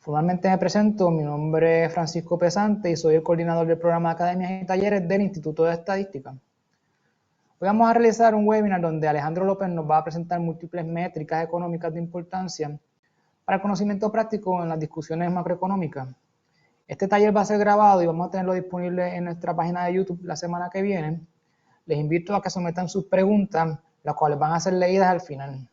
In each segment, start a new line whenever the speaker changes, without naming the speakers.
Formalmente me presento, mi nombre es Francisco Pesante y soy el coordinador del programa de Academias y Talleres del Instituto de Estadística. Hoy vamos a realizar un webinar donde Alejandro López nos va a presentar múltiples métricas económicas de importancia para el conocimiento práctico en las discusiones macroeconómicas. Este taller va a ser grabado y vamos a tenerlo disponible en nuestra página de YouTube la semana que viene. Les invito a que sometan sus preguntas, las cuales van a ser leídas al final.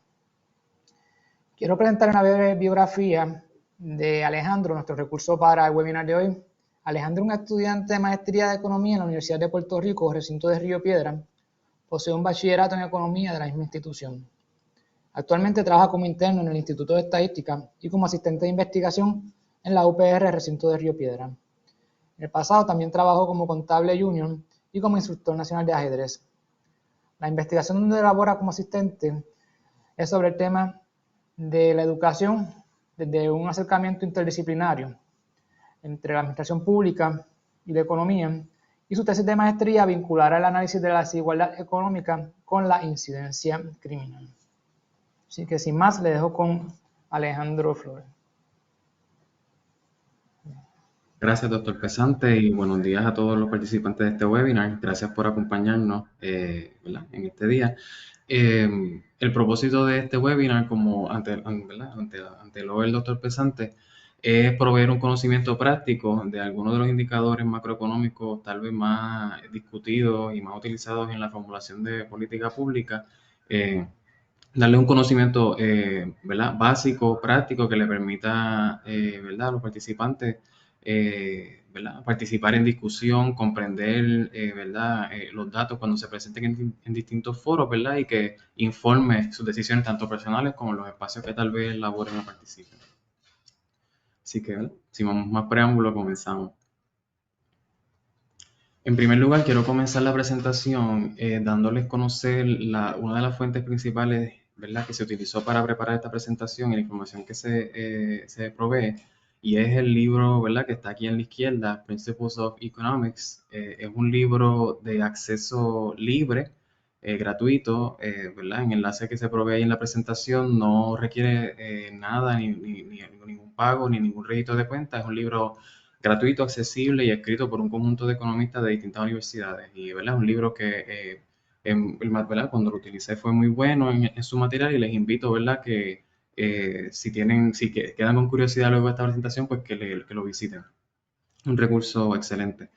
Quiero presentar una breve biografía de Alejandro, nuestro recurso para el webinar de hoy. Alejandro es un estudiante de maestría de Economía en la Universidad de Puerto Rico, recinto de Río Piedra. Posee un bachillerato en Economía de la misma institución. Actualmente trabaja como interno en el Instituto de Estadística y como asistente de investigación en la UPR, recinto de Río Piedra. En el pasado también trabajó como contable junior y como instructor nacional de ajedrez. La investigación donde elabora como asistente es sobre el tema de la educación desde un acercamiento interdisciplinario entre la administración pública y la economía, y su tesis de maestría vinculará el análisis de la desigualdad económica con la incidencia criminal. Así que sin más, le dejo con Alejandro Flores.
Gracias, doctor Pesante, y buenos días a todos los participantes de este webinar. Gracias por acompañarnos en este día. El propósito de este webinar, como anteló el doctor Pesante, es proveer un conocimiento práctico de algunos de los indicadores macroeconómicos tal vez más discutidos y más utilizados en la formulación de política pública. Darle un conocimiento básico, práctico, que le permita a los participantes participar en discusión, comprender los datos cuando se presenten en distintos foros, y que informe sus decisiones tanto personales como en los espacios que tal vez laboren o participen. Así que, sin más preámbulo, comenzamos. En primer lugar, quiero comenzar la presentación dándoles a conocer una de las fuentes principales, que se utilizó para preparar esta presentación y la información que se provee, y es el libro, que está aquí en la izquierda, Principles of Economics. Es un libro de acceso libre, gratuito, en el enlace que se provee ahí en la presentación. No requiere nada, ni ningún pago, ni ningún registro de cuenta. Es un libro gratuito, accesible y escrito por un conjunto de economistas de distintas universidades. Y es un libro que cuando lo utilicé fue muy bueno en su material, y les invito, que si quedan con curiosidad luego de esta presentación, pues que lo visiten. Un recurso excelente.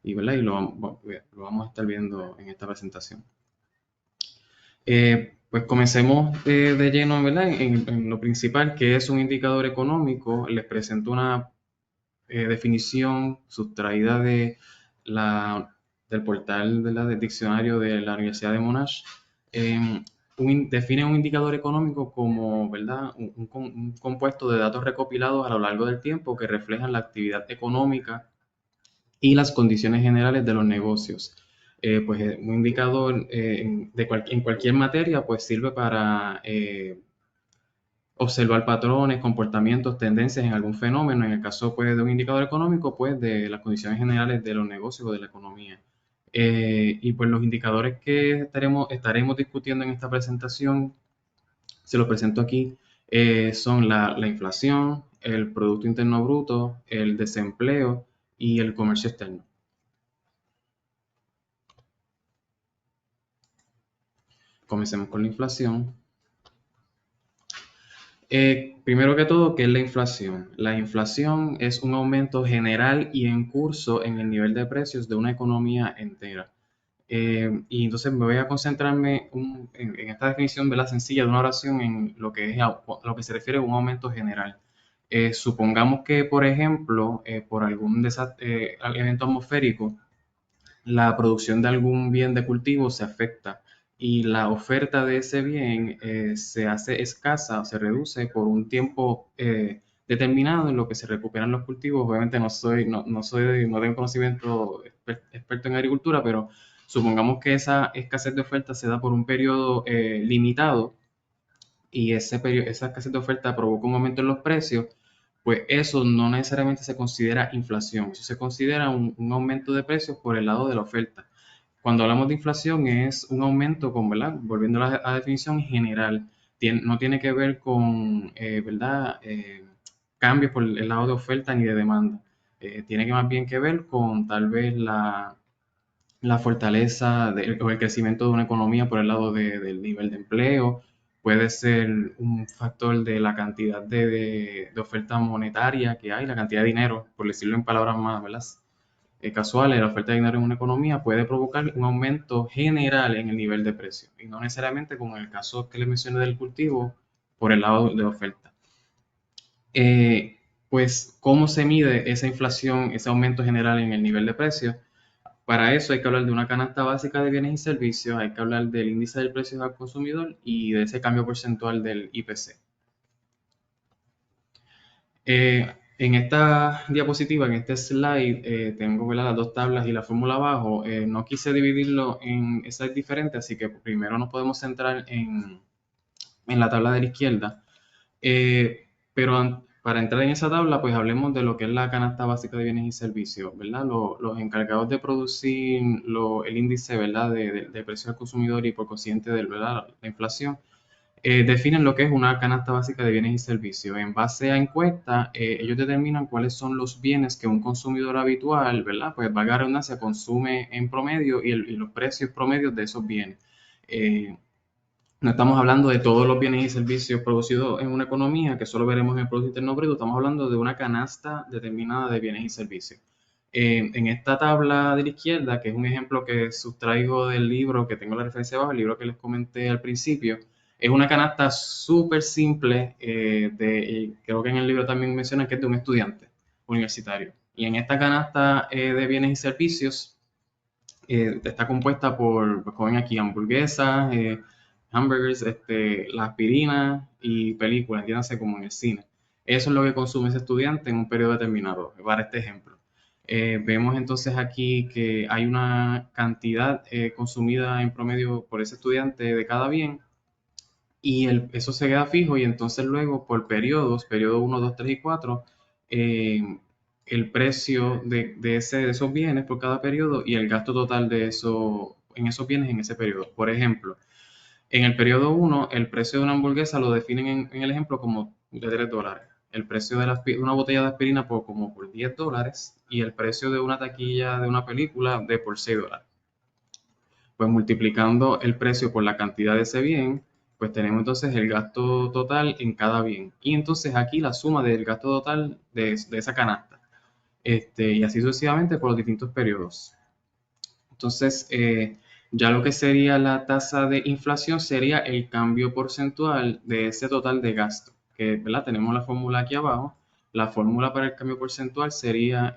Y lo vamos a estar viendo en esta presentación. Pues comencemos de lleno, en lo principal, que es un indicador económico. Les presento una definición sustraída del portal del diccionario de la Universidad de Monash. Define un indicador económico como un compuesto de datos recopilados a lo largo del tiempo que reflejan la actividad económica y las condiciones generales de los negocios. Un indicador en cualquier materia pues sirve para observar patrones, comportamientos, tendencias en algún fenómeno. En el caso pues, de un indicador económico, pues de las condiciones generales de los negocios o de la economía. Y pues los indicadores que estaremos discutiendo en esta presentación, se los presento aquí, son la inflación, el Producto Interno Bruto, el desempleo y el comercio externo. Comencemos con la inflación. Primero que todo, ¿qué es la inflación? La inflación es un aumento general y en curso en el nivel de precios de una economía entera. Y entonces me voy a concentrarme en esta definición sencilla de una oración en lo que lo que se refiere a un aumento general. Supongamos que, por ejemplo, por algún evento atmosférico, la producción de algún bien de cultivo se afecta y la oferta de ese bien se hace escasa o se reduce por un tiempo determinado en lo que se recuperan los cultivos. Obviamente no tengo conocimiento experto en agricultura, pero supongamos que esa escasez de oferta se da por un periodo limitado, y esa escasez de oferta provoca un aumento en los precios. Pues eso no necesariamente se considera inflación, eso se considera un aumento de precios por el lado de la oferta. Cuando hablamos de inflación es un aumento volviendo a la definición general, no tiene que ver con, cambios por el lado de oferta ni de demanda. Tiene que más bien que ver con tal vez la fortaleza o el crecimiento de una economía por el lado del nivel de empleo. Puede ser un factor de la cantidad de oferta monetaria que hay, la cantidad de dinero, por decirlo en palabras más, ¿verdad? Casuales, la oferta de dinero en una economía puede provocar un aumento general en el nivel de precio y no necesariamente como en el caso que le mencioné del cultivo por el lado de oferta. Pues, ¿cómo se mide esa inflación, ese aumento general en el nivel de precios? Para eso hay que hablar de una canasta básica de bienes y servicios, hay que hablar del índice del precio al consumidor y de ese cambio porcentual del IPC. En esta diapositiva, en este slide, tengo, ¿verdad?, las dos tablas y la fórmula abajo. No quise dividirlo en slides diferentes, así que primero nos podemos centrar en la tabla de la izquierda. Pero para entrar en esa tabla, pues hablemos de lo que es la canasta básica de bienes y servicios, ¿verdad? Los encargados de producir el índice, ¿verdad?, de precio al consumidor y por consiguiente ¿verdad?, la inflación, definen lo que es una canasta básica de bienes y servicios. En base a encuestas, ellos determinan cuáles son los bienes que un consumidor habitual, ¿verdad?, pues valga la redundancia, consume en promedio y los precios promedios de esos bienes. No estamos hablando de todos los bienes y servicios producidos en una economía que solo veremos en el Producto Interno Bruto, estamos hablando de una canasta determinada de bienes y servicios. En esta tabla de la izquierda, que es un ejemplo que sustraigo del libro, que tengo la referencia abajo, el libro que les comenté al principio, es una canasta súper simple, creo que en el libro también mencionan que es de un estudiante universitario. Y en esta canasta de bienes y servicios está compuesta por, pues como ven aquí, hamburguesas, hamburgers, la aspirina y películas, entiéndase como en el cine. Eso es lo que consume ese estudiante en un periodo determinado, para este ejemplo. Vemos entonces aquí que hay una cantidad consumida en promedio por ese estudiante de cada bien y eso se queda fijo y entonces luego por periodos, periodo 1, 2, 3 y 4, el precio de esos bienes por cada periodo y el gasto total en esos bienes en ese periodo. Por ejemplo, en el periodo 1, el precio de una hamburguesa lo definen en el ejemplo como de $3. El precio de una botella de aspirina como por $10 y el precio de una taquilla de una película de por $6. Pues multiplicando el precio por la cantidad de ese bien, pues tenemos entonces el gasto total en cada bien. Y entonces aquí la suma del gasto total de esa canasta. Y así sucesivamente por los distintos periodos. Entonces, ya lo que sería la tasa de inflación sería el cambio porcentual de ese total de gasto, que, ¿verdad?, tenemos la fórmula aquí abajo. La fórmula para el cambio porcentual sería,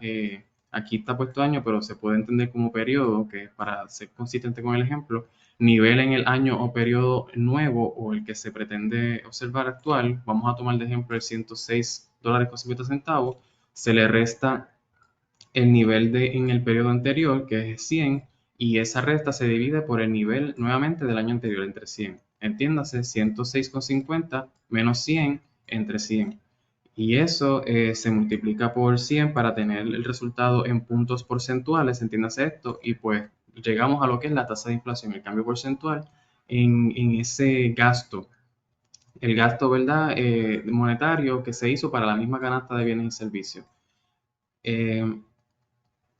aquí está puesto año, pero se puede entender como periodo, que para ser consistente con el ejemplo, nivel en el año o periodo nuevo o el que se pretende observar actual. Vamos a tomar de ejemplo el $106,50, se le resta el nivel en el periodo anterior, que es 100, y esa resta se divide por el nivel nuevamente del año anterior entre 100. Entiéndase, 106,50 menos 100 entre 100. Y eso se multiplica por 100 para tener el resultado en puntos porcentuales, entiéndase esto, y pues llegamos a lo que es la tasa de inflación, el cambio porcentual en ese gasto. El gasto, ¿verdad?, monetario que se hizo para la misma canasta de bienes y servicios.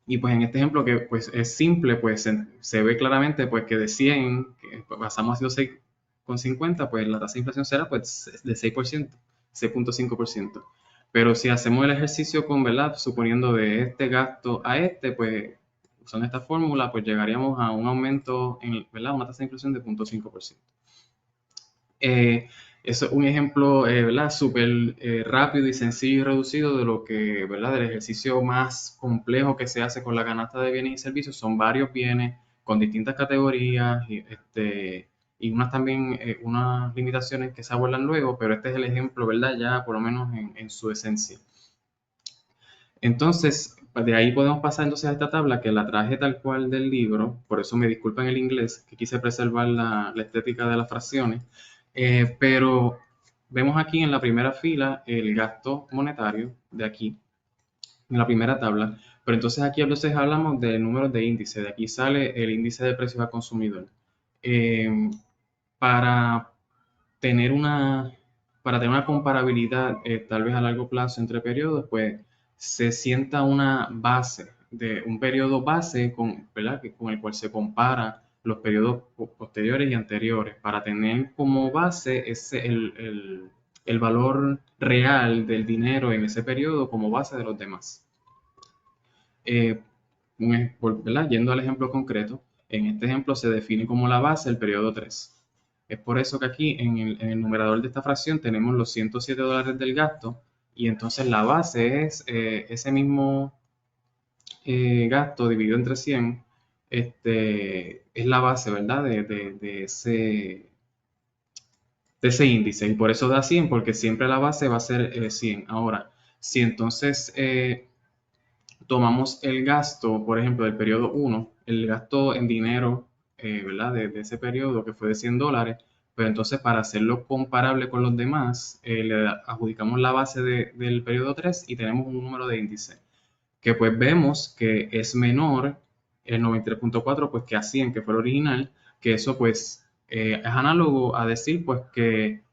Y pues en este ejemplo que pues es simple, pues se ve claramente pues que de 100, que pasamos a 106,50, pues la tasa de inflación será pues de 6%, 6,5%. Pero si hacemos el ejercicio con, ¿verdad?, suponiendo de este gasto a pues usando esta fórmula, pues llegaríamos a un aumento, ¿verdad?, una tasa de inflación de 0,5%. Eso es un ejemplo, ¿verdad?, súper rápido y sencillo y reducido de lo que, ¿verdad?, del ejercicio más complejo que se hace con la canasta de bienes y servicios. Son varios bienes con distintas categorías y unas también, unas limitaciones que se abordan luego, pero este es el ejemplo, ¿verdad?, ya por lo menos en su esencia. Entonces, de ahí podemos pasar entonces a esta tabla que la traje tal cual del libro, por eso me disculpan el inglés, que quise preservar la estética de las fracciones, pero vemos aquí en la primera fila el gasto monetario de aquí, en la primera tabla, pero entonces aquí entonces hablamos de números de índice, de aquí sale el índice de precios al consumidor. Para tener para tener una comparabilidad tal vez a largo plazo entre periodos, pues se sienta una base, de un periodo base con, ¿verdad? Con el cual se compara los periodos posteriores y anteriores, para tener como base el valor real del dinero en ese periodo como base de los demás. ¿Verdad? Yendo al ejemplo concreto, en este ejemplo se define como la base el periodo 3. Es por eso que aquí en el numerador de esta fracción tenemos los $107 del gasto, y entonces la base es ese mismo gasto dividido entre 100, es la base, ¿verdad? De ese índice, y por eso da 100, porque siempre la base va a ser 100. Ahora, si entonces tomamos el gasto, por ejemplo, del periodo 1, el gasto en dinero, ¿verdad? De ese periodo que fue de $100, pero entonces para hacerlo comparable con los demás, le adjudicamos la base del periodo 3 y tenemos un número de índice, que pues vemos que es menor el 93.4 pues que a 100, que fue el original, que eso pues es análogo a decir pues que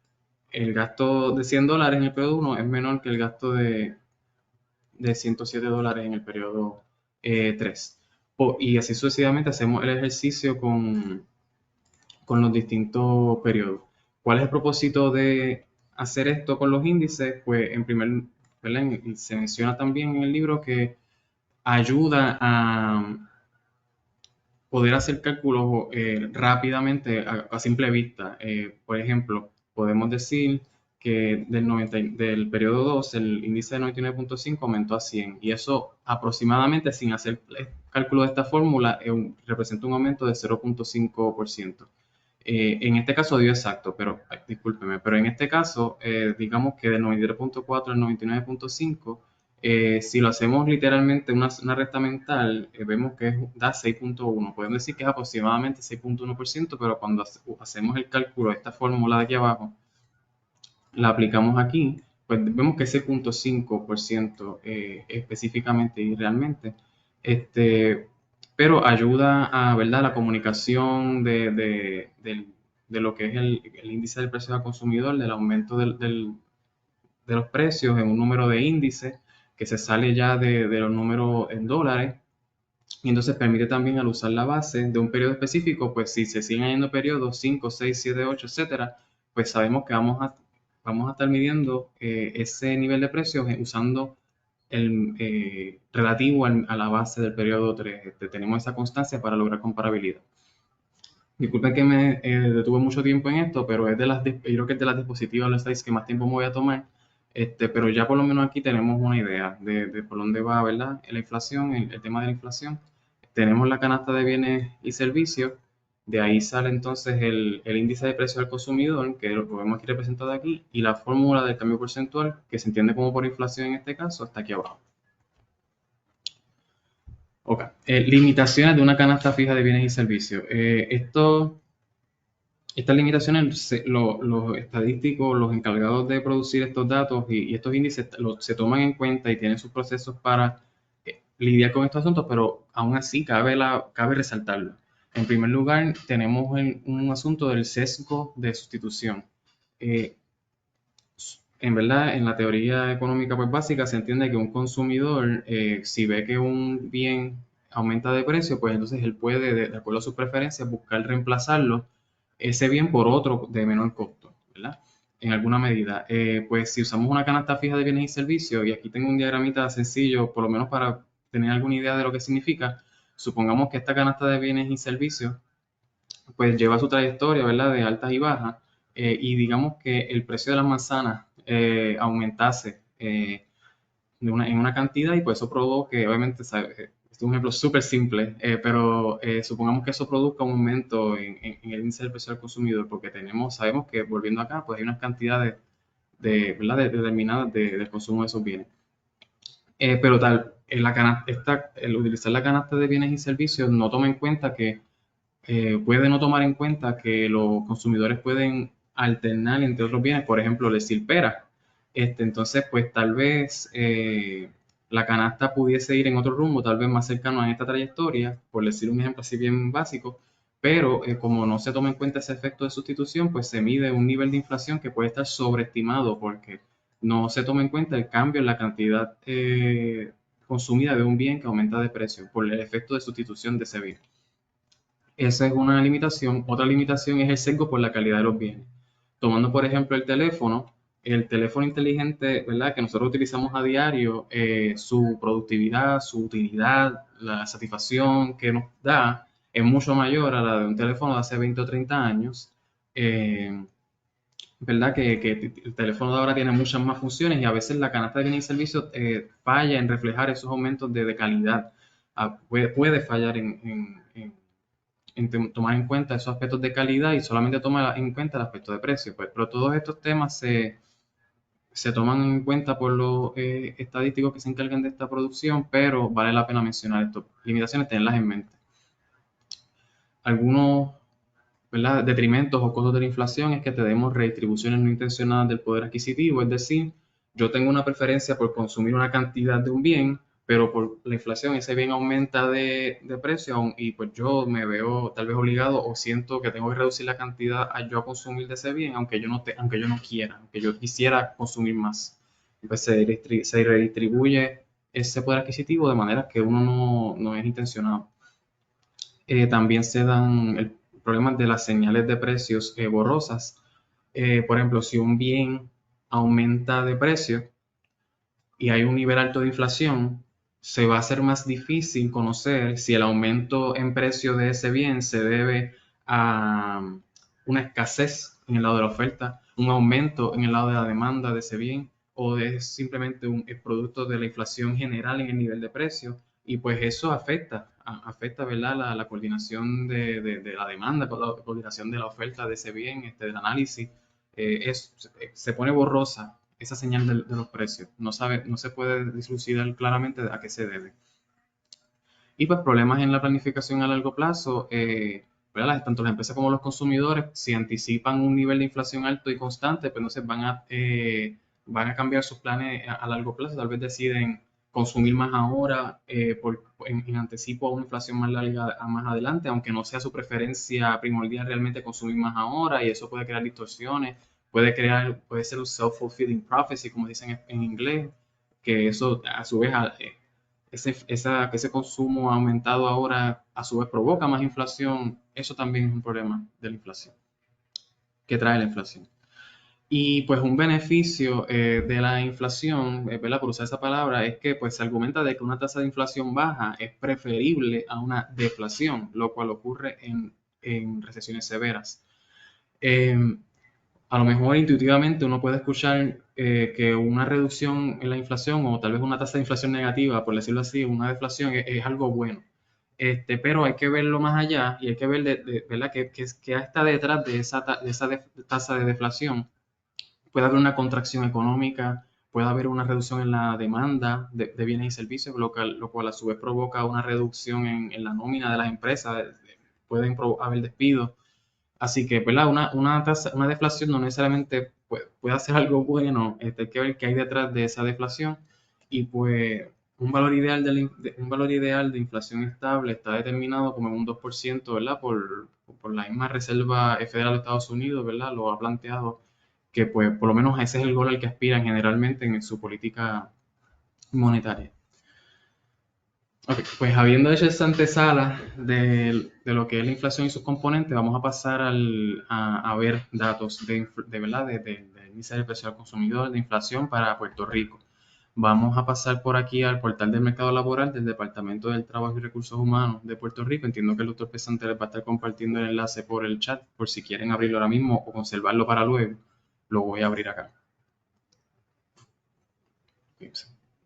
el gasto de $100 en el periodo 1 es menor que el gasto de $107 en el periodo 3. Y así sucesivamente hacemos el ejercicio con los distintos periodos. ¿Cuál es el propósito de hacer esto con los índices? Pues en primer, ¿verdad? Se menciona también en el libro que ayuda a poder hacer cálculos rápidamente a simple vista. Por ejemplo, podemos decir que del periodo 2 el índice de 99.5 aumentó a 100, y eso aproximadamente, sin hacer el cálculo de esta fórmula, representa un aumento de 0.5%. En este caso dio exacto, pero discúlpeme, pero en este caso, digamos que del 93.4 al 99.5, si lo hacemos literalmente una recta mental, vemos que da 6.1. Podemos decir que es aproximadamente 6.1%, pero cuando hacemos el cálculo de esta fórmula de aquí abajo, la aplicamos aquí, pues vemos que es 6.5% específicamente y realmente. Pero ayuda a, ¿verdad?, la comunicación de lo que es el índice del precio al consumidor, del aumento de los precios en un número de índice que se sale ya de los números en dólares, y entonces permite también, al usar la base de un periodo específico, pues si se siguen añadiendo periodos 5, 6, 7, 8, etcétera, pues sabemos que vamos a estar midiendo ese nivel de precios usando el relativo a la base del periodo 3. Tenemos esa constancia para lograr comparabilidad. Disculpen que me detuve mucho tiempo en esto, pero es yo creo que es de las diapositivas de los slides que más tiempo me voy a tomar. Pero ya por lo menos aquí tenemos una idea de por dónde va, ¿verdad?, la inflación, el tema de la inflación. Tenemos la canasta de bienes y servicios. De ahí sale entonces el índice de precio al consumidor, que lo vemos aquí representado aquí, y la fórmula del cambio porcentual, que se entiende como por inflación en este caso, está aquí abajo. Ok. Limitaciones de una canasta fija de bienes y servicios. Estas limitaciones, los estadísticos, los encargados de producir estos datos y estos índices se toman en cuenta y tienen sus procesos para lidiar con estos asuntos, pero aún así cabe resaltarlo. En primer lugar, tenemos un asunto del sesgo de sustitución. En verdad, en la teoría económica pues básica se entiende que un consumidor, si ve que un bien aumenta de precio, pues entonces él puede, de acuerdo a sus preferencias, buscar reemplazarlo, ese bien, por otro de menor costo, ¿verdad? En alguna medida. Pues si usamos una canasta fija de bienes y servicios, y aquí tengo un diagramita sencillo, por lo menos para tener alguna idea de lo que significa, supongamos que esta canasta de bienes y servicios pues lleva su trayectoria, ¿verdad?, de altas y bajas, y digamos que el precio de las manzanas aumentase en una cantidad, y pues eso provoque, obviamente, este es un ejemplo súper simple, pero supongamos que eso produzca un aumento en el índice del precio al consumidor, porque sabemos que, volviendo acá, pues hay unas cantidades ¿verdad?, determinadas del consumo de esos bienes. Pero el utilizar la canasta de bienes y servicios no toma en cuenta que puede no tomar en cuenta que los consumidores pueden alternar entre otros bienes, por ejemplo, decir pera. Entonces, pues tal vez la canasta pudiese ir en otro rumbo, tal vez más cercano a esta trayectoria, por decir un ejemplo así bien básico, pero como no se toma en cuenta ese efecto de sustitución, pues se mide un nivel de inflación que puede estar sobreestimado porque no se toma en cuenta el cambio en la cantidad consumida de un bien que aumenta de precio por el efecto de sustitución de ese bien. Esa es una limitación. Otra limitación es el sesgo por la calidad de los bienes. Tomando, por ejemplo, el teléfono inteligente, ¿verdad? Que nosotros utilizamos a diario, su productividad, su utilidad, la satisfacción que nos da es mucho mayor a la de un teléfono de hace 20 o 30 años. Eh, ¿Verdad? Que el teléfono de ahora tiene muchas más funciones y a veces la canasta de bienes y servicios falla en reflejar esos aumentos de calidad. Puede fallar en tomar en cuenta esos aspectos de calidad y solamente toma en cuenta el aspecto de precio. Pues, pero todos estos temas se toman en cuenta por los estadísticos que se encargan de esta producción, pero vale la pena mencionar estas limitaciones, tenerlas en mente. Algunos, ¿verdad?, detrimentos o costos de la inflación es que tenemos redistribuciones no intencionadas del poder adquisitivo, es decir, yo tengo una preferencia por consumir una cantidad de un bien, pero por la inflación ese bien aumenta de precio y pues yo me veo tal vez obligado o siento que tengo que reducir la cantidad a yo a consumir de ese bien, aunque yo no quiera, aunque yo quisiera consumir más. Pues se redistribuye ese poder adquisitivo de manera que uno no es intencionado. También se dan el problema de las señales de precios borrosas. Por ejemplo, si un bien aumenta de precio y hay un nivel alto de inflación, se va a hacer más difícil conocer si el aumento en precio de ese bien se debe a una escasez en el lado de la oferta, un aumento en el lado de la demanda de ese bien, o es simplemente un producto de la inflación general en el nivel de precio. Y pues eso afecta, ¿verdad?, la coordinación de la demanda, la coordinación de la oferta de ese bien, del análisis. Se pone borrosa esa señal de los precios. No se puede dilucidar claramente a qué se debe. Y pues problemas en la planificación a largo plazo, ¿verdad? Tanto las empresas como los consumidores, si anticipan un nivel de inflación alto y constante, pues entonces van a cambiar sus planes a largo plazo. Tal vez deciden consumir más ahora en anticipo a una inflación más larga más adelante, aunque no sea su preferencia primordial realmente consumir más ahora, y eso puede crear distorsiones, puede ser un self-fulfilling prophecy, como dicen en inglés, que eso a su vez ese consumo aumentado ahora a su vez provoca más inflación. Eso también es un problema de la inflación, que trae la inflación. Y pues un beneficio de la inflación, ¿verdad?, por usar esa palabra, es que pues se argumenta de que una tasa de inflación baja es preferible a una deflación, lo cual ocurre en recesiones severas. A lo mejor intuitivamente uno puede escuchar que una reducción en la inflación o tal vez una tasa de inflación negativa, por decirlo así, una deflación es algo bueno. Pero hay que verlo más allá y hay que ver, ¿verdad?, que está detrás de esa tasa de deflación. Puede haber una contracción económica, puede haber una reducción en la demanda de bienes y servicios, lo cual a su vez provoca una reducción en la nómina de las empresas. Pueden haber despidos. Así que, ¿verdad? Una deflación no necesariamente puede hacer algo bueno. Hay que ver qué hay detrás de esa deflación. Y pues un valor ideal de inflación estable está determinado como en un 2%, ¿verdad? Por la misma Reserva Federal de Estados Unidos, ¿verdad? Lo ha planteado que pues por lo menos ese es el gol al que aspiran generalmente en su política monetaria. Ok, pues habiendo hecho esa antesala de lo que es la inflación y sus componentes, vamos a pasar a ver datos ¿verdad? Del índice de precio al consumidor de inflación para Puerto Rico. Vamos a pasar por aquí al portal del mercado laboral del Departamento del Trabajo y Recursos Humanos de Puerto Rico. Entiendo que el doctor Pesante les va a estar compartiendo el enlace por el chat, por si quieren abrirlo ahora mismo o conservarlo para luego. Lo voy a abrir acá.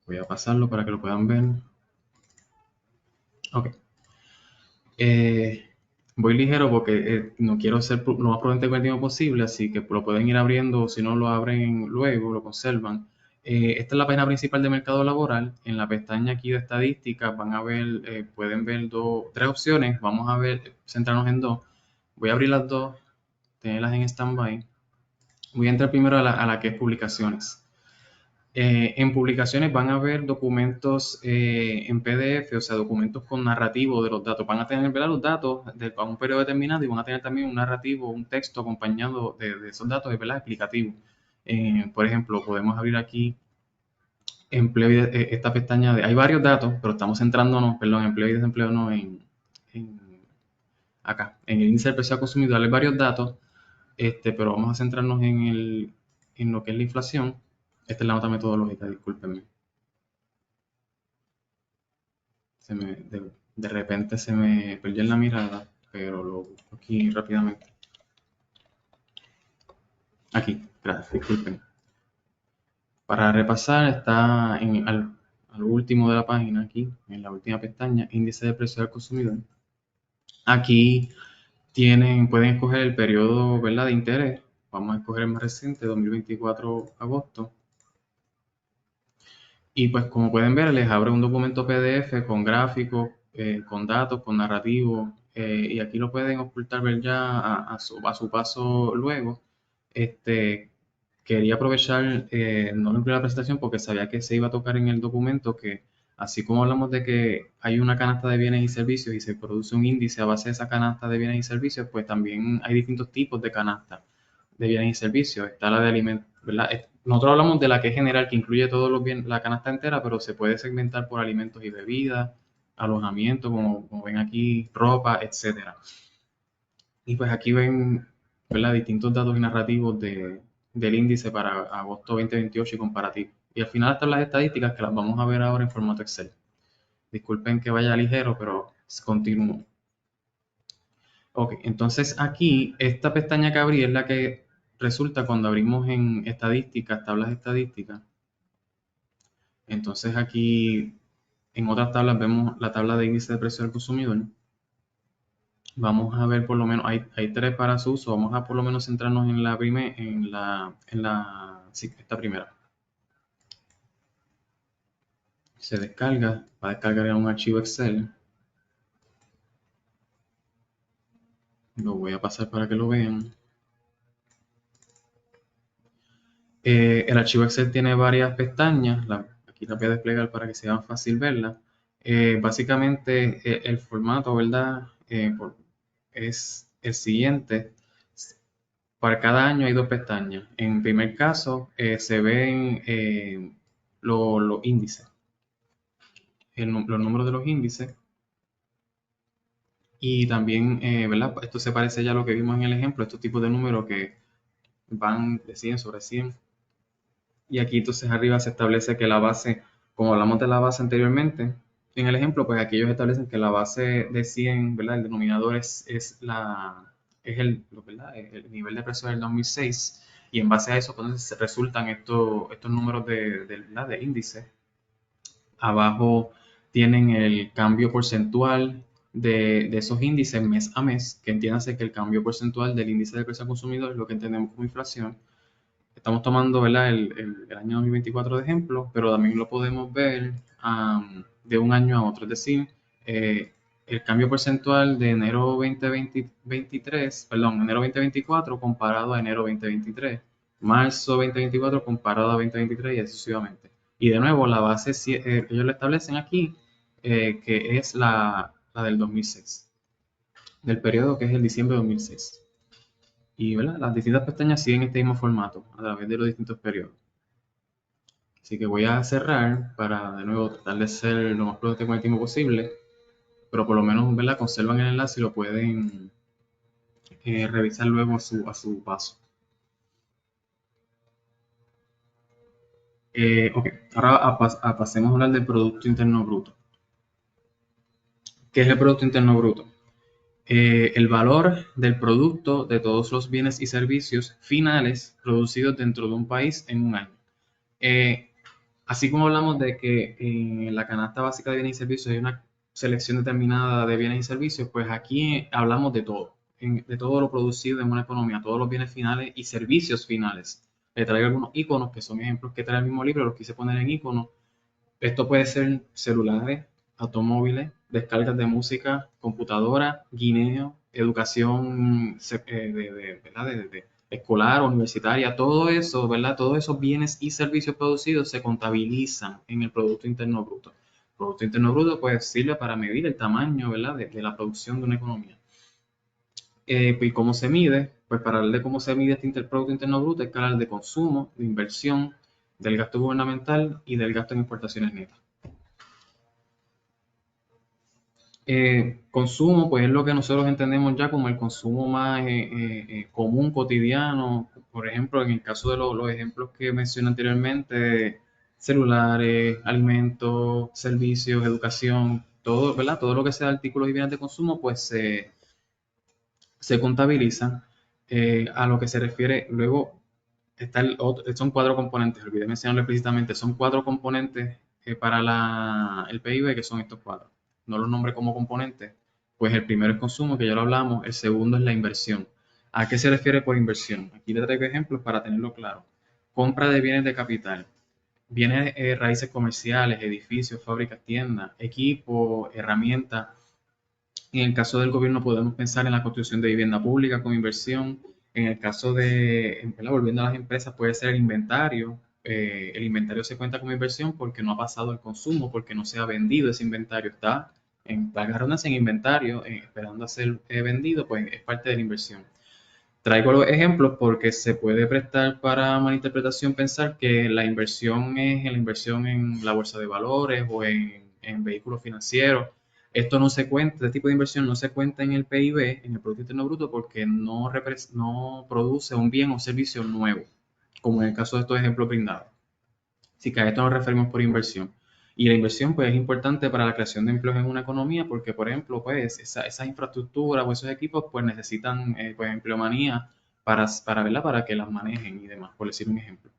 Voy a pasarlo para que lo puedan ver. Ok. Voy ligero porque no quiero ser lo más prudente con el tiempo posible, así que lo pueden ir abriendo o si no lo abren luego, lo conservan. Esta es la página principal de mercado laboral. En la pestaña aquí de estadísticas van a ver, pueden ver tres opciones. Vamos a ver, centrarnos en dos. Voy a abrir las dos, tenerlas en standby. Voy a entrar primero a la que es publicaciones. En publicaciones van a haber documentos en PDF, o sea, documentos con narrativo de los datos. Van a tener, ¿verdad?, los datos para un periodo determinado y van a tener también un narrativo, un texto acompañado de esos datos, ¿verdad?, explicativo. Por ejemplo, podemos abrir aquí empleo esta pestaña hay varios datos, pero estamos centrándonos, perdón, empleo y desempleo no en acá, en el índice del precio al consumidor. Hay varios datos, pero vamos a centrarnos en lo que es la inflación. Esta es la nota metodológica, discúlpenme. De repente se me perdió en la mirada, pero lo busco aquí rápidamente. Aquí, gracias, disculpen. Para repasar, está al último de la página, aquí, en la última pestaña, índice de precio al consumidor. Aquí pueden escoger el periodo, ¿verdad?, de interés. Vamos a escoger el más reciente, 2024 agosto. Y pues como pueden ver, les abre un documento PDF con gráficos, con datos, con narrativos, y aquí lo pueden ocultar, ver ya a su paso luego. Quería aprovechar, no lo incluí en la presentación porque sabía que se iba a tocar en el documento, que así como hablamos de que hay una canasta de bienes y servicios y se produce un índice a base de esa canasta de bienes y servicios, pues también hay distintos tipos de canastas de bienes y servicios. Está la de alimentos, ¿verdad? Nosotros hablamos de la que es general, que incluye todos los bienes, la canasta entera, pero se puede segmentar por alimentos y bebidas, alojamiento, como ven aquí, ropa, etcétera. Y pues aquí ven, ¿verdad?, distintos datos y narrativos del índice para agosto 2028 y comparativo. Y al final están las estadísticas que las vamos a ver ahora en formato Excel. Disculpen que vaya ligero, pero continúo. Ok, entonces aquí, esta pestaña que abrí es la que resulta cuando abrimos en estadísticas, tablas estadísticas. Entonces aquí, en otras tablas, vemos la tabla de índice de precio del consumidor. Vamos a ver por lo menos, hay tres para su uso, vamos a por lo menos centrarnos en la primera, sí, esta primera. Se descarga, va a descargar un archivo Excel. Lo voy a pasar para que lo vean. El archivo Excel tiene varias pestañas, aquí la voy a desplegar para que sea fácil verla. Básicamente el formato, ¿verdad?, es el siguiente. Para cada año hay dos pestañas. En primer caso se ven los índices, los números de los índices. Y también, ¿verdad?, esto se parece ya a lo que vimos en el ejemplo, estos tipos de números que van de 100 sobre 100. Y aquí entonces arriba se establece que la base, como hablamos de la base anteriormente, en el ejemplo, pues aquí ellos establecen que la base de 100, ¿verdad?, el denominador es ¿verdad?, el nivel de precio del 2006, y en base a eso pues, se resultan estos números ¿verdad?, de índice. Abajo tienen el cambio porcentual de esos índices mes a mes, que entiéndase que el cambio porcentual del índice de precio al consumidor es lo que entendemos como inflación. Estamos tomando, ¿verdad?, el año 2024 de ejemplo, pero también lo podemos ver de un año a otro. Es decir, el cambio porcentual de enero 2023, perdón, enero 2024 comparado a enero 2023, marzo 2024 comparado a 2023 y así sucesivamente. Y de nuevo, la base ellos lo establecen aquí, que es la del 2006, del periodo que es el diciembre de 2006. Y ¿verdad?, las distintas pestañas siguen este mismo formato a través de los distintos periodos. Así que voy a cerrar para de nuevo tratar de ser lo más productivo con el tiempo posible, pero por lo menos, ¿verdad?, conservan el enlace y lo pueden revisar luego a su paso. Ok, ahora pasemos a hablar del Producto Interno Bruto. ¿Qué es el Producto Interno Bruto? El valor del producto de todos los bienes y servicios finales producidos dentro de un país en un año. Así como hablamos de que en la canasta básica de bienes y servicios hay una selección determinada de bienes y servicios, pues aquí hablamos de todo, de todo lo producido en una economía, todos los bienes finales y servicios finales. Le traigo algunos iconos que son ejemplos que trae el mismo libro, los quise poner en iconos. Esto puede ser celulares, automóviles, descargas de música, computadora, guineo, educación, ¿verdad?, escolar, universitaria, todo eso, ¿verdad? Todos esos bienes y servicios producidos se contabilizan en el Producto Interno Bruto. El Producto Interno Bruto pues sirve para medir el tamaño, ¿verdad? De la producción de una economía. ¿Y cómo se mide? Pues para hablar de cómo se mide este Producto Interno Bruto hay que hablar de consumo, de inversión, del gasto gubernamental y del gasto en exportaciones netas. Consumo, pues es lo que nosotros entendemos ya como el consumo más común, cotidiano. Por ejemplo, en el caso de los ejemplos que mencioné anteriormente, celulares, alimentos, servicios, educación, todo, ¿verdad? Todo lo que sea artículos y bienes de consumo, pues se contabilizan. A lo que se refiere, luego son 4 componentes, olvidé mencionarlo explícitamente, son 4 componentes para el PIB, que son estos 4. No los nombré como componentes, pues el primero es consumo, que ya lo hablamos, el segundo es la inversión. ¿A qué se refiere por inversión? Aquí le traigo ejemplos para tenerlo claro. Compra de bienes de capital, bienes raíces comerciales, edificios, fábricas, tiendas, equipo, herramientas. En el caso del gobierno podemos pensar en la construcción de vivienda pública con inversión. En el caso de, ¿verdad? Volviendo a las empresas, puede ser el inventario. El inventario se cuenta como inversión porque no ha pasado al consumo, porque no se ha vendido ese inventario. Está en valga redundancia, en inventario, esperando a ser vendido, pues es parte de la inversión. Traigo los ejemplos porque se puede prestar para malinterpretación pensar que la inversión es la inversión en la bolsa de valores o en vehículos financieros. Esto no se cuenta, este tipo de inversión no se cuenta en el PIB, en el Producto Interno Bruto, porque no produce un bien o servicio nuevo, como en el caso de estos ejemplos brindados. Así que a esto nos referimos por inversión. Y la inversión pues es importante para la creación de empleos en una economía porque, por ejemplo, pues esas infraestructuras o esos equipos pues necesitan pues empleomanía ¿verdad? Para que las manejen y demás, por decir un ejemplo.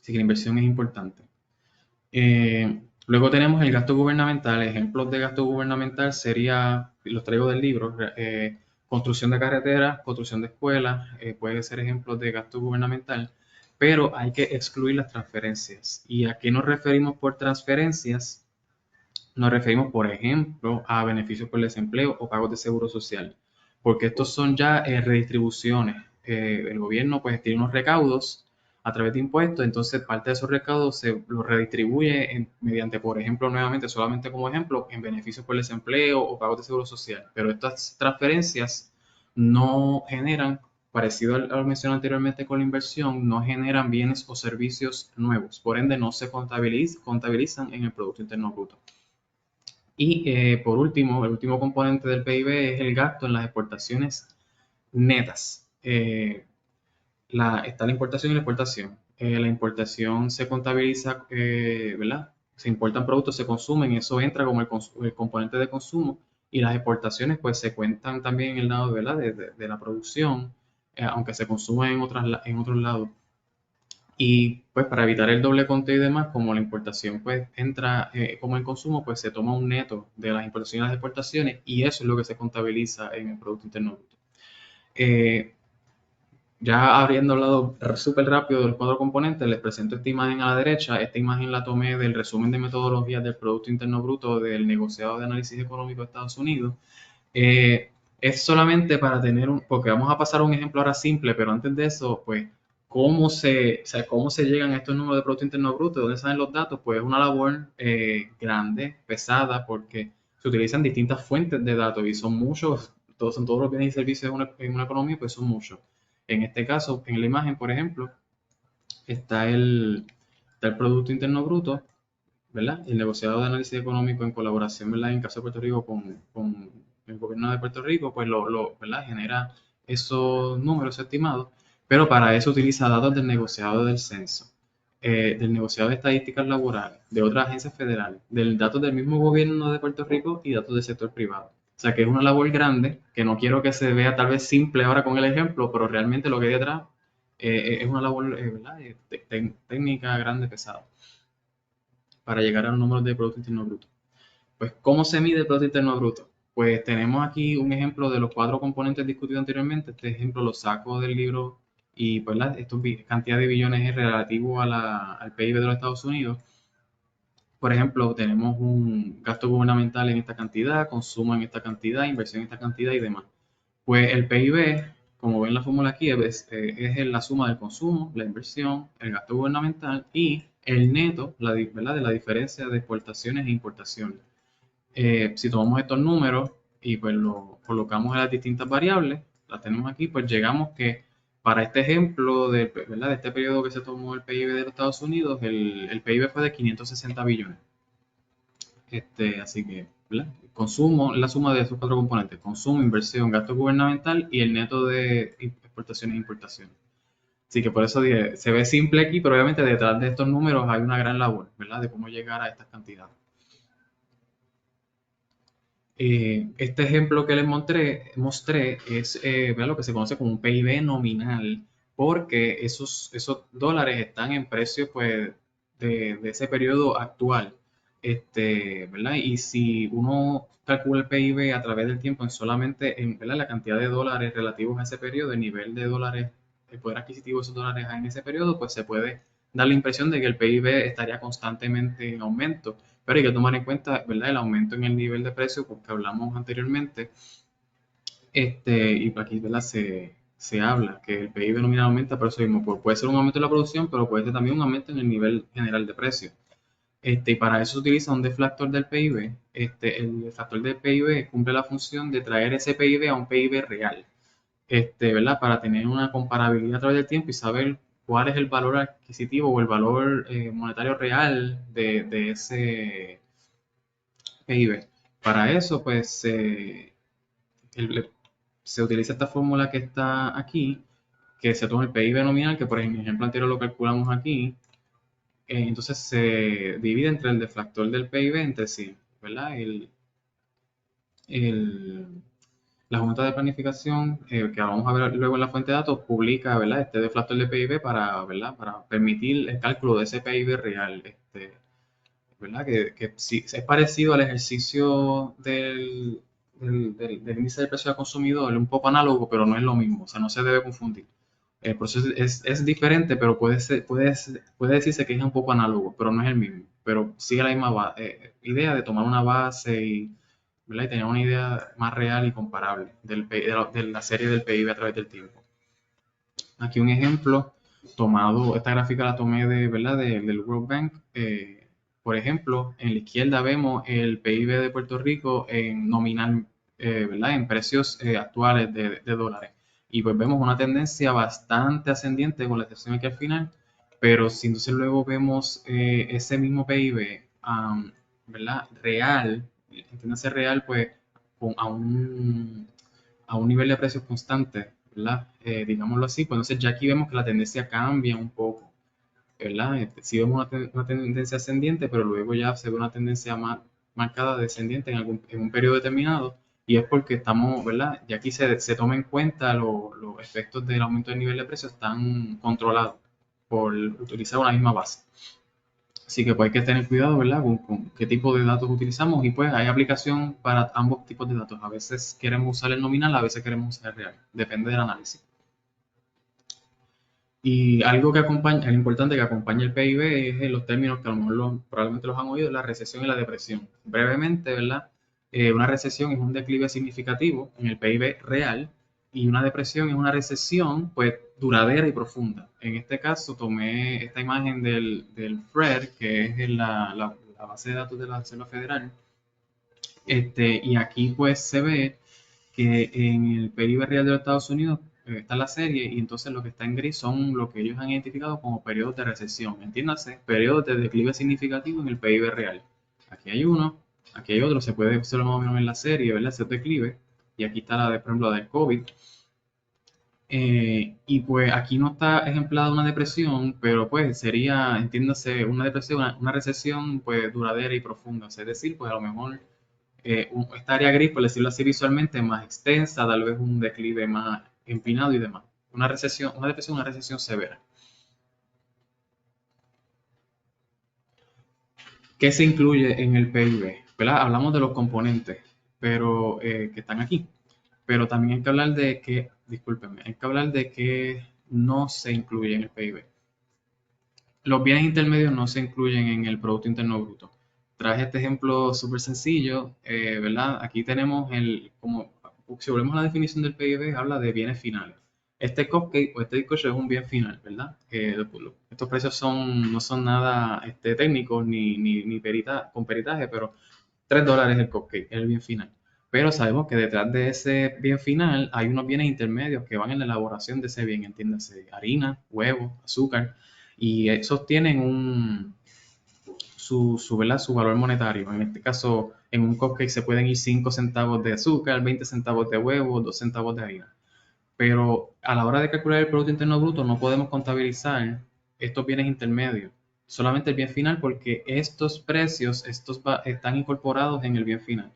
Así que la inversión es importante. Luego tenemos el gasto gubernamental. Ejemplos de gasto gubernamental sería, los traigo del libro, construcción de carreteras, construcción de escuelas, puede ser ejemplos de gasto gubernamental, pero hay que excluir las transferencias. ¿Y a qué nos referimos por transferencias? Nos referimos, por ejemplo, a beneficios por desempleo o pagos de seguro social, porque estos son ya redistribuciones. El gobierno pues tiene unos recaudos a través de impuestos, entonces parte de esos recaudos se los redistribuye mediante, por ejemplo, nuevamente, solamente como ejemplo, en beneficios por desempleo o pagos de seguro social. Pero estas transferencias no generan, parecido a lo mencionado anteriormente con la inversión, no generan bienes o servicios nuevos, por ende no se contabilizan en el Producto Interno Bruto. Y por último, el último componente del PIB es el gasto en las exportaciones netas. Está la importación y la exportación. La importación se contabiliza, ¿verdad? Se importan productos, se consumen, eso entra como el componente de consumo. Y las exportaciones, pues se cuentan también en el lado, ¿verdad? De la producción, aunque se consumen en otros lados. Y pues para evitar el doble conteo y demás, como la importación pues entra como en consumo, pues se toma un neto de las importaciones y las exportaciones y eso es lo que se contabiliza en el Producto Interno Bruto. Eh, ya habiendo hablado súper rápido de los 4 componentes, les presento esta imagen a la derecha. Esta imagen la tomé del resumen de metodologías del Producto Interno Bruto del negociado de análisis económico de Estados Unidos. Eh, es solamente para tener porque vamos a pasar a un ejemplo ahora simple, pero antes de eso, pues, cómo se llegan a estos números de Producto Interno Bruto, de dónde salen los datos, pues es una labor grande, pesada, porque se utilizan distintas fuentes de datos y son muchos, son todos los bienes y servicios en una economía, pues son muchos. En este caso, en la imagen, por ejemplo, está el Producto Interno Bruto, ¿verdad? El negociado de análisis económico en colaboración, ¿verdad? En caso de Puerto Rico con el gobierno de Puerto Rico, pues ¿verdad? Genera esos números estimados, pero para eso utiliza datos del negociado del censo, del negociado de estadísticas laborales, de otras agencias federales, del datos del mismo gobierno de Puerto Rico y datos del sector privado. O sea que es una labor grande, que no quiero que se vea tal vez simple ahora con el ejemplo, pero realmente lo que hay detrás es una labor ¿verdad? Técnica grande, pesada para llegar a los números de Producto Interno Bruto. Pues, ¿cómo se mide el Producto Interno Bruto? Pues tenemos aquí un ejemplo de los 4 componentes discutidos anteriormente. Este ejemplo lo saco del libro y pues esta cantidad de billones es relativo al PIB de los Estados Unidos. Por ejemplo, tenemos un gasto gubernamental en esta cantidad, consumo en esta cantidad, inversión en esta cantidad y demás. Pues el PIB como ven la fórmula aquí, es la suma del consumo, la inversión, el gasto gubernamental y el neto, ¿verdad? De la diferencia de exportaciones e importaciones. Si tomamos estos números y pues lo colocamos en las distintas variables, las tenemos aquí, pues llegamos que para este ejemplo ¿verdad? De este periodo que se tomó el PIB de los Estados Unidos, el PIB fue de 560 billones. Así que, ¿verdad? Consumo es la suma de esos cuatro componentes: consumo, inversión, gasto gubernamental y el neto de exportaciones e importaciones. Así que por eso se ve simple aquí, pero obviamente detrás de estos números hay una gran labor, ¿verdad? De cómo llegar a estas cantidades. Este ejemplo que les mostré es ¿verdad? Lo que se conoce como un PIB nominal, porque esos dólares están en precio pues, de ese periodo actual. ¿Verdad? Y si uno calcula el PIB a través del tiempo en solamente ¿verdad? La cantidad de dólares relativos a ese periodo, el nivel de dólares, el poder adquisitivo de esos dólares en ese periodo, pues se puede dar la impresión de que el PIB estaría constantemente en aumento. Pero hay que tomar en cuenta, ¿verdad? El aumento en el nivel de precio, porque hablamos anteriormente, y aquí, ¿verdad? Se habla que el PIB nominal aumenta por eso mismo. Puede ser un aumento en la producción, pero puede ser también un aumento en el nivel general de precio. Y para eso se utiliza un deflactor del PIB. El deflactor del PIB cumple la función de traer ese PIB a un PIB real, ¿verdad? Para tener una comparabilidad a través del tiempo y saber cuál es el valor adquisitivo o el valor monetario real de ese PIB. Para eso, pues, el- se utiliza esta fórmula que está aquí, que se toma el PIB nominal, que por ejemplo anterior lo calculamos aquí, entonces se divide entre el deflactor del PIB entre sí, ¿verdad? El- la Junta de Planificación, que vamos a ver luego en la fuente de datos, publica, ¿verdad? Este deflactor de PIB para, ¿verdad? Para permitir el cálculo de ese PIB real, ¿verdad? Que sí, es parecido al ejercicio del índice de precio al consumidor, un poco análogo, pero no es lo mismo, o sea, no se debe confundir. El proceso es diferente, pero puede decirse que es un poco análogo, pero no es el mismo. Pero sigue la misma idea de tomar una base ¿verdad? Y tener una idea más real y comparable de la serie del PIB a través del tiempo. Aquí un ejemplo tomado, esta gráfica la tomé ¿verdad? Del World Bank. Por ejemplo, en la izquierda vemos el PIB de Puerto Rico en nominal, ¿verdad? En precios actuales de dólares. Y pues vemos una tendencia bastante ascendiente, con la excepción aquí al final, pero si entonces luego vemos ese mismo PIB, ¿verdad? Real, entiéndase real, pues a un nivel de precios constante, ¿verdad? Digámoslo así, pues entonces ya aquí vemos que la tendencia cambia un poco, ¿verdad? Sí vemos una tendencia ascendiente, pero luego ya se ve una tendencia más marcada descendiente en un periodo determinado, y es porque estamos, ¿verdad? Y aquí se toma en cuenta los efectos del aumento del nivel de precios están controlados por utilizar una misma base. Así que pues hay que tener cuidado, ¿verdad? Con qué tipo de datos utilizamos, y pues hay aplicación para ambos tipos de datos. A veces queremos usar el nominal, a veces queremos usar el real. Depende del análisis. Y algo que acompaña, es importante que acompañe el PIB es los términos que a lo mejor probablemente los han oído: la recesión y la depresión. Brevemente, ¿verdad? Una recesión es un declive significativo en el PIB real, y una depresión es una recesión pues duradera y profunda. En este caso tomé esta imagen del FRED, que es la base de datos de la Reserva Federal, y aquí pues se ve que en el PIB real de los Estados Unidos está la serie, y entonces lo que está en gris son lo que ellos han identificado como periodos de recesión. Entiéndase, periodos de declive significativo en el PIB real. Aquí hay uno, aquí hay otro, se puede observar más o menos en la serie, ¿verdad? Ese declive. Y aquí está la de, por ejemplo, la del COVID. Y pues aquí no está ejemplada una depresión, pero pues sería, entiéndase, una depresión, una recesión pues duradera y profunda. Es decir, pues a lo mejor esta área gris, por decirlo así visualmente, más extensa, tal vez un declive más empinado y demás. Una depresión, una recesión severa. ¿Qué se incluye en el PIB? ¿Verdad? Hablamos de los componentes, pero que están aquí. Pero también hay que hablar de que, discúlpenme, hay que hablar de que no se incluye en el PIB. Los bienes intermedios no se incluyen en el Producto Interno Bruto. Traje este ejemplo súper sencillo, ¿verdad? Aquí tenemos como si volvemos a la definición del PIB, habla de bienes finales. Este cupcake o este bizcocho es un bien final, ¿verdad? Estos precios no son nada técnicos ni con peritaje, pero $3 el cupcake, es el bien final. Pero sabemos que detrás de ese bien final hay unos bienes intermedios que van en la elaboración de ese bien, entiéndase, harina, huevo, azúcar, y esos tienen ¿verdad? Su valor monetario. En este caso, en un cupcake se pueden ir 5 centavos de azúcar, 20 centavos de huevo, 2 centavos de harina. Pero a la hora de calcular el Producto Interno Bruto no podemos contabilizar estos bienes intermedios, solamente el bien final, porque estos precios están incorporados en el bien final.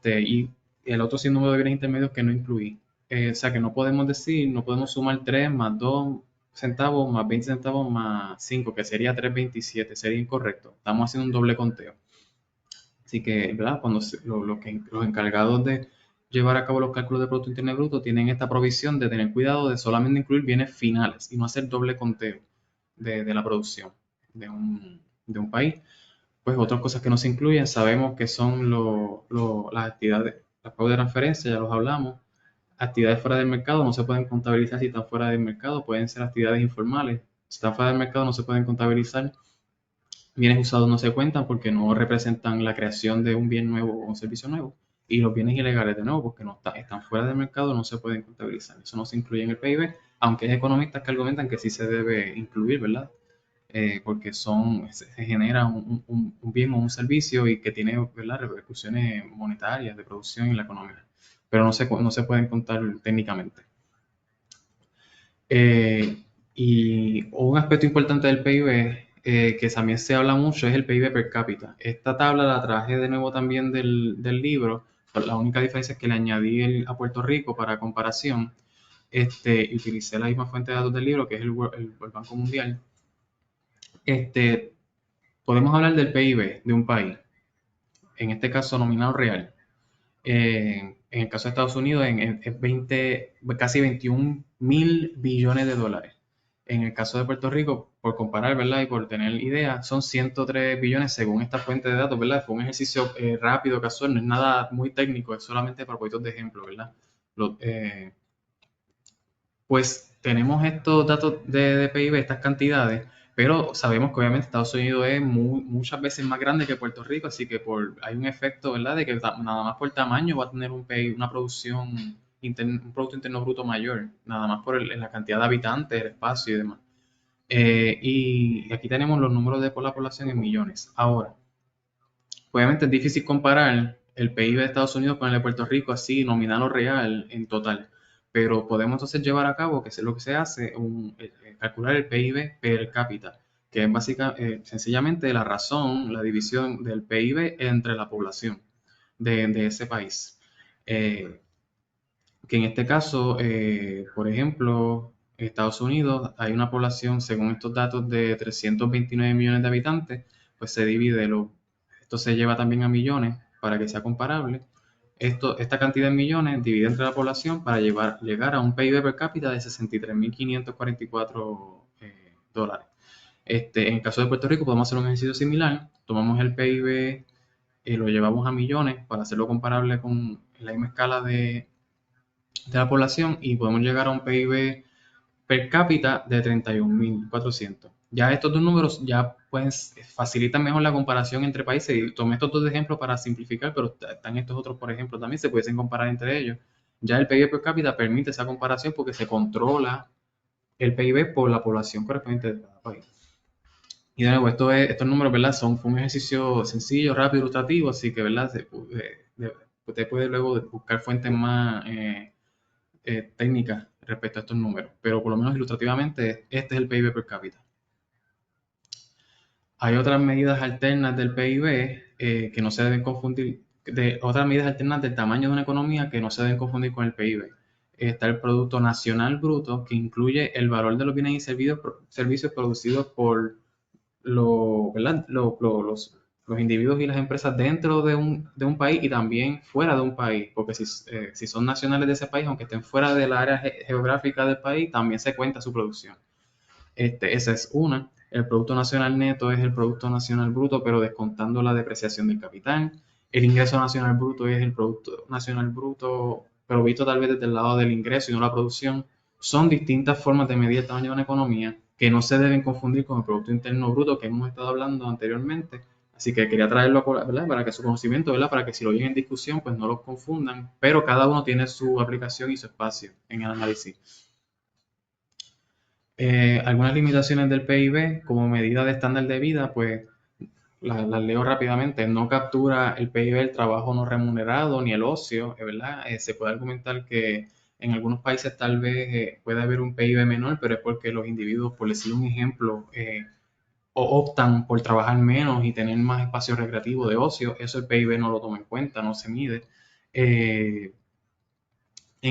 Y el otro sinnúmero de bienes intermedios que no incluí. O sea que no podemos decir, no podemos sumar 3 más 2 centavos más 20 centavos más 5, que sería 3,27, sería incorrecto. Estamos haciendo un doble conteo. Así que, ¿verdad? Cuando los encargados de llevar a cabo los cálculos de Producto Interno Bruto tienen esta provisión de tener cuidado de solamente incluir bienes finales y no hacer doble conteo de la producción de un país. Pues otras cosas que no se incluyen, sabemos que son las actividades, las pautas de transferencia, ya los hablamos. Actividades fuera del mercado no se pueden contabilizar si están fuera del mercado, pueden ser actividades informales. Si están fuera del mercado no se pueden contabilizar. Bienes usados no se cuentan porque no representan la creación de un bien nuevo o un servicio nuevo. Y los bienes ilegales, de nuevo, porque están fuera del mercado, no se pueden contabilizar. Eso no se incluye en el PIB, aunque hay economistas que argumentan que sí se debe incluir, ¿verdad? Porque se genera un bien o un servicio y que tiene, ¿verdad?, repercusiones monetarias de producción en la economía, pero no se pueden contar técnicamente. Y un aspecto importante del PIB que también se habla mucho es el PIB per cápita. Esta tabla la traje de nuevo también del libro, la única diferencia es que le añadí a Puerto Rico para comparación, y utilicé la misma fuente de datos del libro, que es el Banco Mundial. Podemos hablar del PIB de un país, en este caso nominal real. En el caso de Estados Unidos es casi 21.000 billones de dólares. En el caso de Puerto Rico, por comparar, ¿verdad? Y por tener idea, son 103 billones según esta fuente de datos, ¿verdad? Fue un ejercicio rápido, casual, no es nada muy técnico, es solamente para propósitos de ejemplo, ¿verdad? Pues tenemos estos datos de PIB, estas cantidades, pero sabemos que obviamente Estados Unidos es muchas veces más grande que Puerto Rico, así que hay un efecto, ¿verdad?, de que nada más por tamaño va a tener un PIB, una producción, un Producto Interno Bruto mayor, nada más por la cantidad de habitantes, el espacio y demás. Y aquí tenemos los números de por la población en millones. Ahora, obviamente es difícil comparar el PIB de Estados Unidos con el de Puerto Rico así, nominal o real, en total. Pero podemos entonces llevar a cabo, que es lo que se hace, calcular el PIB per cápita, que es sencillamente la razón, la división del PIB entre la población de ese país. Que en este caso, por ejemplo, en Estados Unidos hay una población, según estos datos, de 329 millones de habitantes, pues se divide, esto se lleva también a millones para que sea comparable. Esta cantidad de millones divide entre la población para llegar a un PIB per cápita de 63.544 dólares. En el caso de Puerto Rico podemos hacer un ejercicio similar, tomamos el PIB y lo llevamos a millones para hacerlo comparable con la misma escala de la población y podemos llegar a un PIB per cápita de 31.400. Ya estos dos números ya pues facilitan mejor la comparación entre países y tomé estos dos ejemplos para simplificar, pero están estos otros, por ejemplo, también se pueden comparar entre ellos. Ya el PIB per cápita permite esa comparación porque se controla el PIB por la población correspondiente de cada país. Y de nuevo, estos números, ¿verdad? Fue un ejercicio sencillo, rápido, ilustrativo, así que, ¿verdad? Usted puede luego buscar fuentes más técnicas respecto a estos números, pero por lo menos ilustrativamente este es el PIB per cápita. Hay otras medidas alternas del PIB que no se deben confundir, otras medidas alternas del tamaño de una economía que no se deben confundir con el PIB. Está el Producto Nacional Bruto, que incluye el valor de los bienes y servicios producidos por los individuos y las empresas dentro de un país y también fuera de un país, porque si son nacionales de ese país, aunque estén fuera del área geográfica del país, también se cuenta su producción. Esa es una. El Producto Nacional Neto es el Producto Nacional Bruto, pero descontando la depreciación del capital. El Ingreso Nacional Bruto es el Producto Nacional Bruto, pero visto tal vez desde el lado del ingreso y no la producción. son distintas formas de medir el tamaño de una economía que no se deben confundir con el Producto Interno Bruto que hemos estado hablando anteriormente. Así que quería traerlo, ¿verdad? Para que su conocimiento, ¿verdad? Para que si lo oyen en discusión, pues no los confundan, pero cada uno tiene su aplicación y su espacio en el análisis. Algunas limitaciones del PIB como medida de estándar de vida, pues las leo rápidamente. No captura el PIB el trabajo no remunerado ni el ocio, ¿verdad? Se puede argumentar que en algunos países tal vez puede haber un PIB menor, pero es porque los individuos, por decir un ejemplo, optan por trabajar menos y tener más espacio recreativo de ocio. Eso el PIB no lo toma en cuenta, no se mide. En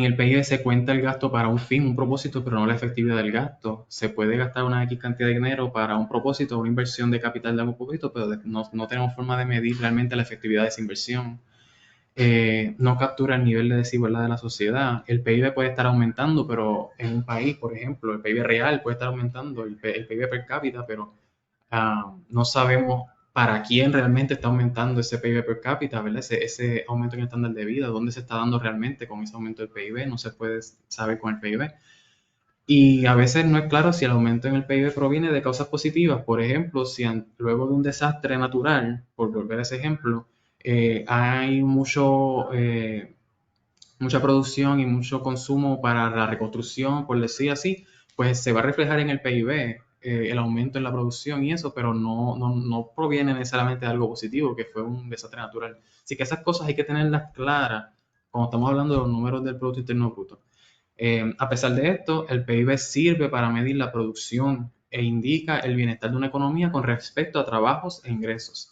el PIB se cuenta el gasto para un fin, un propósito, pero no la efectividad del gasto. Se puede gastar una X cantidad de dinero para un propósito, una inversión de capital de algún propósito, pero no tenemos forma de medir realmente la efectividad de esa inversión. No captura el nivel de desigualdad de la sociedad. El PIB puede estar aumentando, pero en un país, por ejemplo, el PIB real puede estar aumentando, el PIB per cápita, pero no sabemos para quién realmente está aumentando ese PIB per cápita, ¿verdad? Ese aumento en el estándar de vida, dónde se está dando realmente con ese aumento del PIB, no se puede saber con el PIB. Y a veces no es claro si el aumento en el PIB proviene de causas positivas. Por ejemplo, si luego de un desastre natural, por volver a ese ejemplo, hay mucha producción y mucho consumo para la reconstrucción, por decir así, pues se va a reflejar en el PIB, el aumento en la producción y eso, pero no proviene necesariamente de algo positivo, que fue un desastre natural. Así que esas cosas hay que tenerlas claras cuando estamos hablando de los números del Producto Interno Bruto. A pesar de esto, el PIB sirve para medir la producción e indica el bienestar de una economía con respecto a trabajos e ingresos.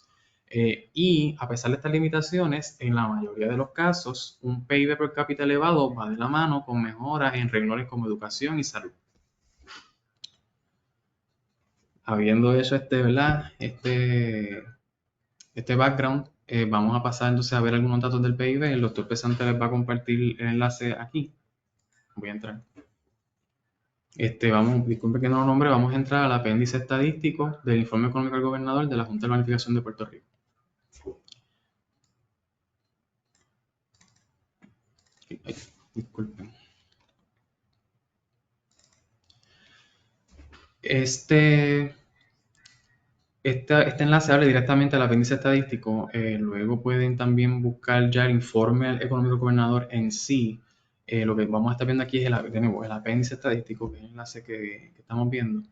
Y a pesar de estas limitaciones, en la mayoría de los casos, un PIB per cápita elevado va de la mano con mejoras en renglones como educación y salud. Habiendo hecho ¿verdad? Este background, vamos a pasar entonces a ver algunos datos del PIB. El doctor Pesante les va a compartir el enlace aquí. Voy a entrar. Disculpe que no lo nombre, vamos a entrar al apéndice estadístico del informe económico del gobernador de la Junta de Planificación de Puerto Rico. Ay, disculpen. Este enlace abre directamente al apéndice estadístico. Luego pueden también buscar ya el informe económico del gobernador en sí. Lo que vamos a estar viendo aquí es de nuevo, el apéndice estadístico, que es el enlace que estamos viendo.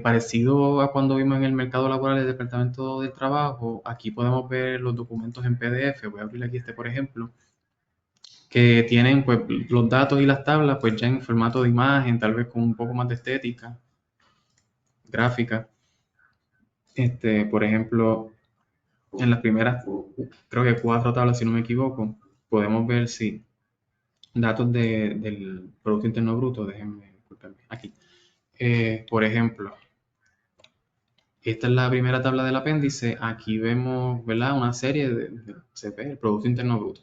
Parecido a cuando vimos en el mercado laboral del Departamento del Trabajo, aquí podemos ver los documentos en PDF. Voy a abrir aquí por ejemplo, que tienen pues, los datos y las tablas pues ya en formato de imagen, tal vez con un poco más de estética, gráfica. Por ejemplo, en las primeras, creo que 4 tablas, si no me equivoco, podemos ver si datos del Producto Interno Bruto, déjenme disculparme, aquí. Por ejemplo, esta es la primera tabla del apéndice. Aquí vemos, ¿verdad? Una serie se ve el Producto Interno Bruto.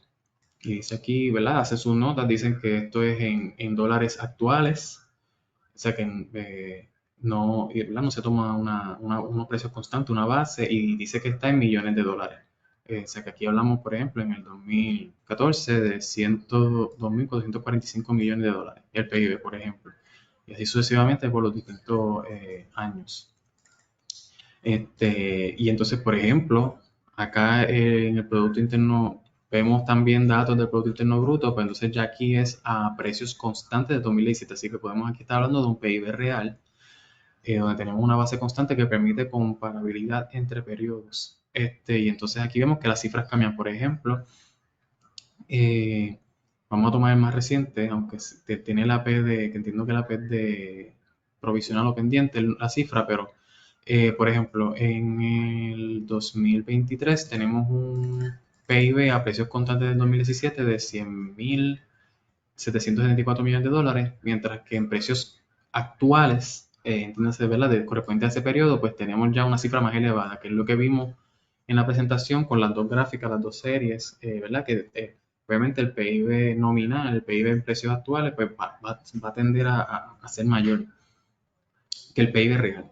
Y dice aquí, ¿verdad? Hace sus notas, dicen que esto es en dólares actuales. O sea que no se toma unos precios constantes, una base, y dice que está en millones de dólares. O sea que aquí hablamos, por ejemplo, en el 2014 de 2.445 millones de dólares, el PIB, por ejemplo. Y así sucesivamente por los distintos años. Y entonces, por ejemplo, acá en el Producto Interno vemos también datos del Producto Interno Bruto, pues entonces ya aquí es a precios constantes de 2017, así que podemos aquí estar hablando de un PIB real, donde tenemos una base constante que permite comparabilidad entre periodos. Y entonces aquí vemos que las cifras cambian, por ejemplo, vamos a tomar el más reciente, aunque tiene la P que entiendo que la P es de provisional o pendiente, la cifra, pero por ejemplo, en el 2023 tenemos un PIB a precios constantes del 2017 de 100.774 millones de dólares, mientras que en precios actuales, entiéndase, ¿verdad?, correspondiente a ese periodo, pues tenemos ya una cifra más elevada, que es lo que vimos en la presentación con las dos gráficas, las dos series, ¿verdad?, que obviamente el PIB nominal, el PIB en precios actuales, pues va a tender a ser mayor que el PIB real.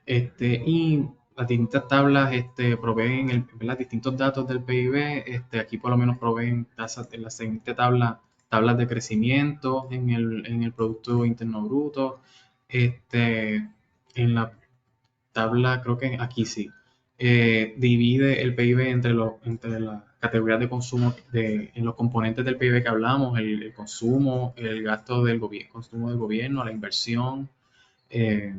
Y las distintas tablas proveen ¿verdad? Distintos datos del PIB. Aquí por lo menos proveen tasas en la siguiente tabla tablas de crecimiento en el Producto Interno Bruto. En la tabla, creo que aquí sí, divide el PIB entre las categorías de consumo, en los componentes del PIB que hablamos, el consumo, el gasto del gobierno, consumo del gobierno, la inversión, eh,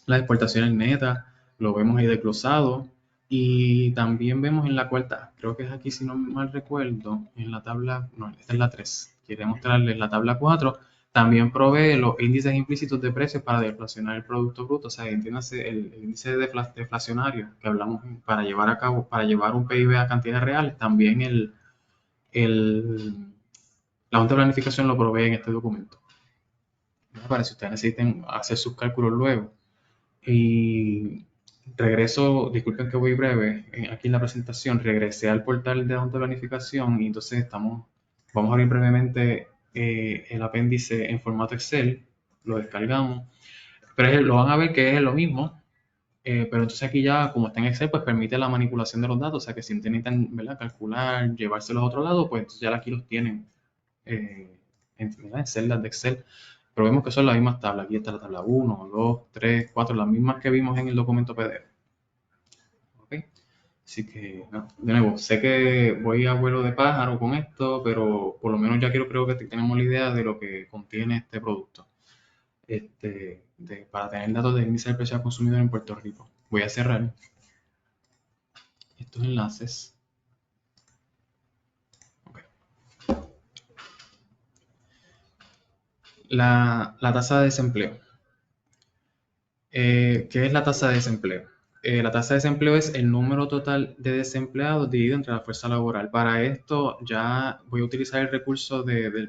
las exportaciones netas, lo vemos ahí desglosado. Y también vemos en la cuarta, creo que es aquí si no mal recuerdo, en la tabla, no, esta es la 3, quería mostrarles la tabla 4, también provee los índices implícitos de precios para deflacionar el Producto Bruto, o sea, entiéndase el índice deflacionario que hablamos para llevar a cabo, para llevar un PIB a cantidades reales, también el, la Junta de Planificación lo provee en este documento. Para si ustedes necesiten hacer sus cálculos luego. Y regreso, disculpen que voy breve, aquí en la presentación, regresé al portal de la Junta de Planificación y entonces vamos a abrir brevemente el apéndice en formato Excel, lo descargamos, pero lo van a ver que es lo mismo, pero entonces aquí ya, como está en Excel, pues permite la manipulación de los datos, o sea que si necesitan, ¿verdad?, calcular, llevárselos a otro lado, pues entonces ya aquí los tienen en celdas de Excel. Pero vemos que son las mismas tablas. Aquí está la tabla 1, 2, 3, 4, las mismas que vimos en el documento PDF. ¿Okay? Así que, no, de nuevo, sé que voy a vuelo de pájaro con esto, pero por lo menos ya creo que tenemos la idea de lo que contiene este producto. Para tener datos del índice de precio al consumidor en Puerto Rico. Voy a cerrar estos enlaces. Okay. La tasa de desempleo. ¿Qué es la tasa de desempleo? La tasa de desempleo es el número total de desempleados dividido entre la fuerza laboral. Para esto ya voy a utilizar el recurso de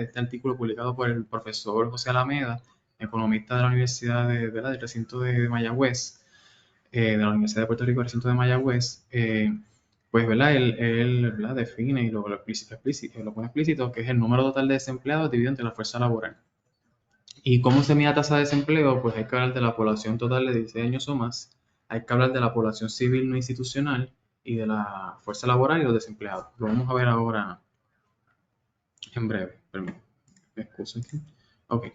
este artículo publicado por el profesor José Alameda, economista de la Universidad del recinto de Mayagüez, de la Universidad de Puerto Rico, recinto de Mayagüez. Pues, ¿verdad? Él ¿verdad?, define y lo pone explícito que es el número total de desempleados dividido entre la fuerza laboral. ¿Y cómo se mide la tasa de desempleo? Pues hay que hablar de la población total de 16 años o más, hay que hablar de la población civil no institucional y de la fuerza laboral y los desempleados. Lo vamos a ver ahora en breve. Permítanme, me excuso aquí. Ok.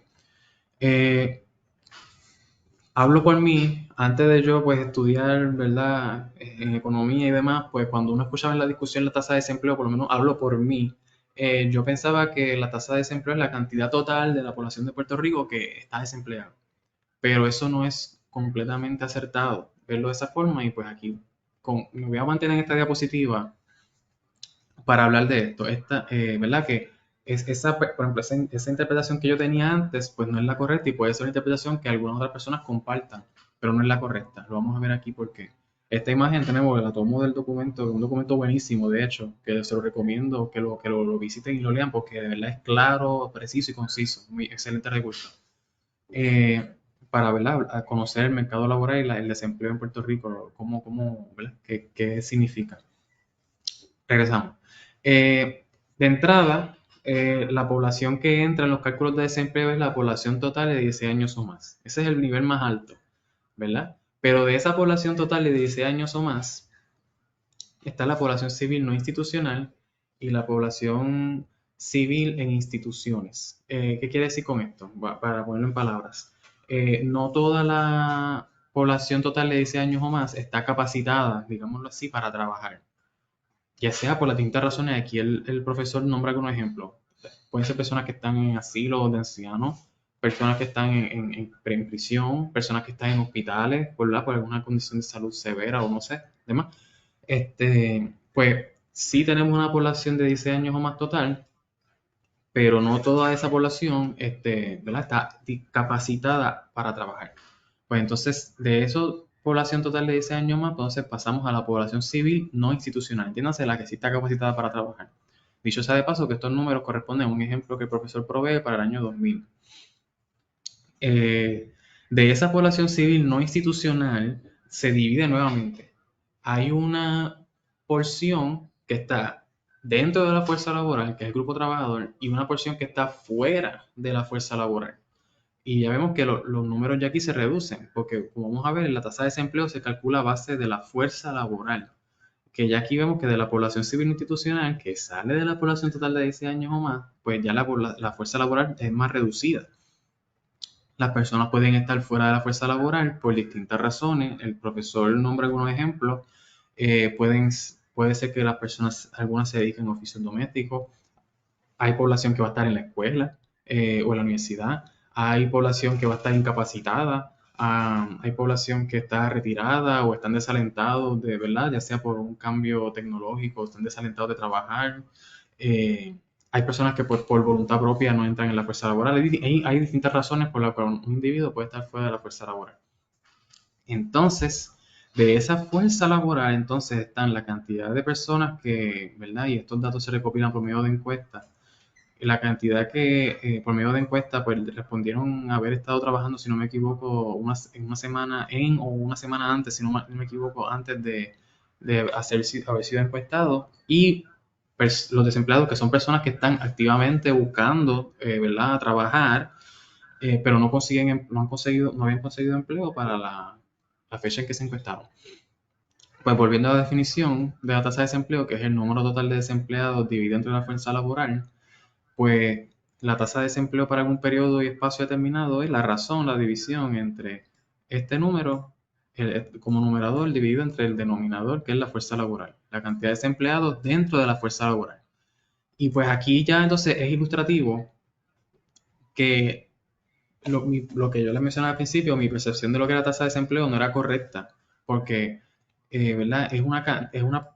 Hablo por mí, antes de yo pues estudiar, ¿verdad?, en economía y demás, pues cuando uno escuchaba en la discusión la tasa de desempleo, por lo menos hablo por mí, yo pensaba que la tasa de desempleo es la cantidad total de la población de Puerto Rico que está desempleada. Pero eso no es completamente acertado verlo de esa forma y pues aquí me voy a mantener en esta diapositiva para hablar de esto. ¿Verdad? Que por ejemplo, esa interpretación que yo tenía antes, pues no es la correcta y puede ser una interpretación que algunas otras personas compartan, pero no es la correcta. Lo vamos a ver aquí porque esta imagen tenemos, la tomo del documento, un documento buenísimo, de hecho, que se lo recomiendo que lo visiten y lo lean porque de verdad es claro, preciso y conciso. Muy excelente recurso. Para, ¿verdad?, a conocer el mercado laboral y el desempleo en Puerto Rico, ¿verdad?, qué significa. Regresamos. De entrada, la población que entra en los cálculos de desempleo es la población total de 16 años o más. Ese es el nivel más alto, ¿verdad? Pero de esa población total de 16 años o más, está la población civil no institucional y la población civil en instituciones. ¿Qué quiere decir con esto? Para ponerlo en palabras. No toda la población total de 16 años o más está capacitada, digámoslo así, para trabajar. Ya sea por las distintas razones, aquí el profesor nombra algunos ejemplos. Pueden ser personas que están en asilo de ancianos, personas que están en prisión, personas que están en hospitales, por alguna condición de salud severa o no sé, demás. Pues sí tenemos una población de 16 años o más total, pero no toda esa población ¿verdad?, está capacitada para trabajar. Pues entonces, de esa población total de 16 años más, entonces pasamos a la población civil no institucional, entiéndase, la que sí está capacitada para trabajar. Dicho sea de paso que estos números corresponden a un ejemplo que el profesor provee para el año 2000. De esa población civil no institucional se divide nuevamente. Hay una porción que está dentro de la fuerza laboral, que es el grupo trabajador, y una porción que está fuera de la fuerza laboral. Y ya vemos que los números ya aquí se reducen, porque como vamos a ver, la tasa de desempleo se calcula a base de la fuerza laboral. que ya aquí vemos que de la población civil institucional, que sale de la población total de 16 años o más, pues ya la fuerza laboral es más reducida. Las personas pueden estar fuera de la fuerza laboral por distintas razones. El profesor nombra algunos ejemplos. Puede ser que las personas, algunas se dediquen a oficios domésticos. Hay población que va a estar en la escuela o en la universidad. Hay población que va a estar incapacitada. Hay población que está retirada o están desalentados de verdad, ya sea por un cambio tecnológico, están desalentados de trabajar. Hay personas que por voluntad propia no entran en la fuerza laboral. Hay distintas razones por las cuales un individuo puede estar fuera de la fuerza laboral. Entonces, de esa fuerza laboral, entonces están la cantidad de personas que, ¿verdad? Y estos datos se recopilan por medio de encuestas. La cantidad que por medio de encuestas pues respondieron haber estado trabajando, si no me equivoco, en una semana o una semana antes, si no me equivoco, antes de haber sido encuestados. Y los desempleados, que son personas que están activamente buscando, ¿verdad?, trabajar, pero no habían conseguido empleo para la fecha en que se encuestaron. Pues volviendo a la definición de la tasa de desempleo, que es el número total de desempleados dividido entre la fuerza laboral, pues la tasa de desempleo para algún periodo y espacio determinado es la división entre este número como numerador dividido entre el denominador, que es la fuerza laboral, la cantidad de desempleados dentro de la fuerza laboral. Y pues aquí ya entonces es ilustrativo que lo que yo les mencionaba al principio, mi percepción de lo que era la tasa de desempleo no era correcta, porque ¿verdad? Es una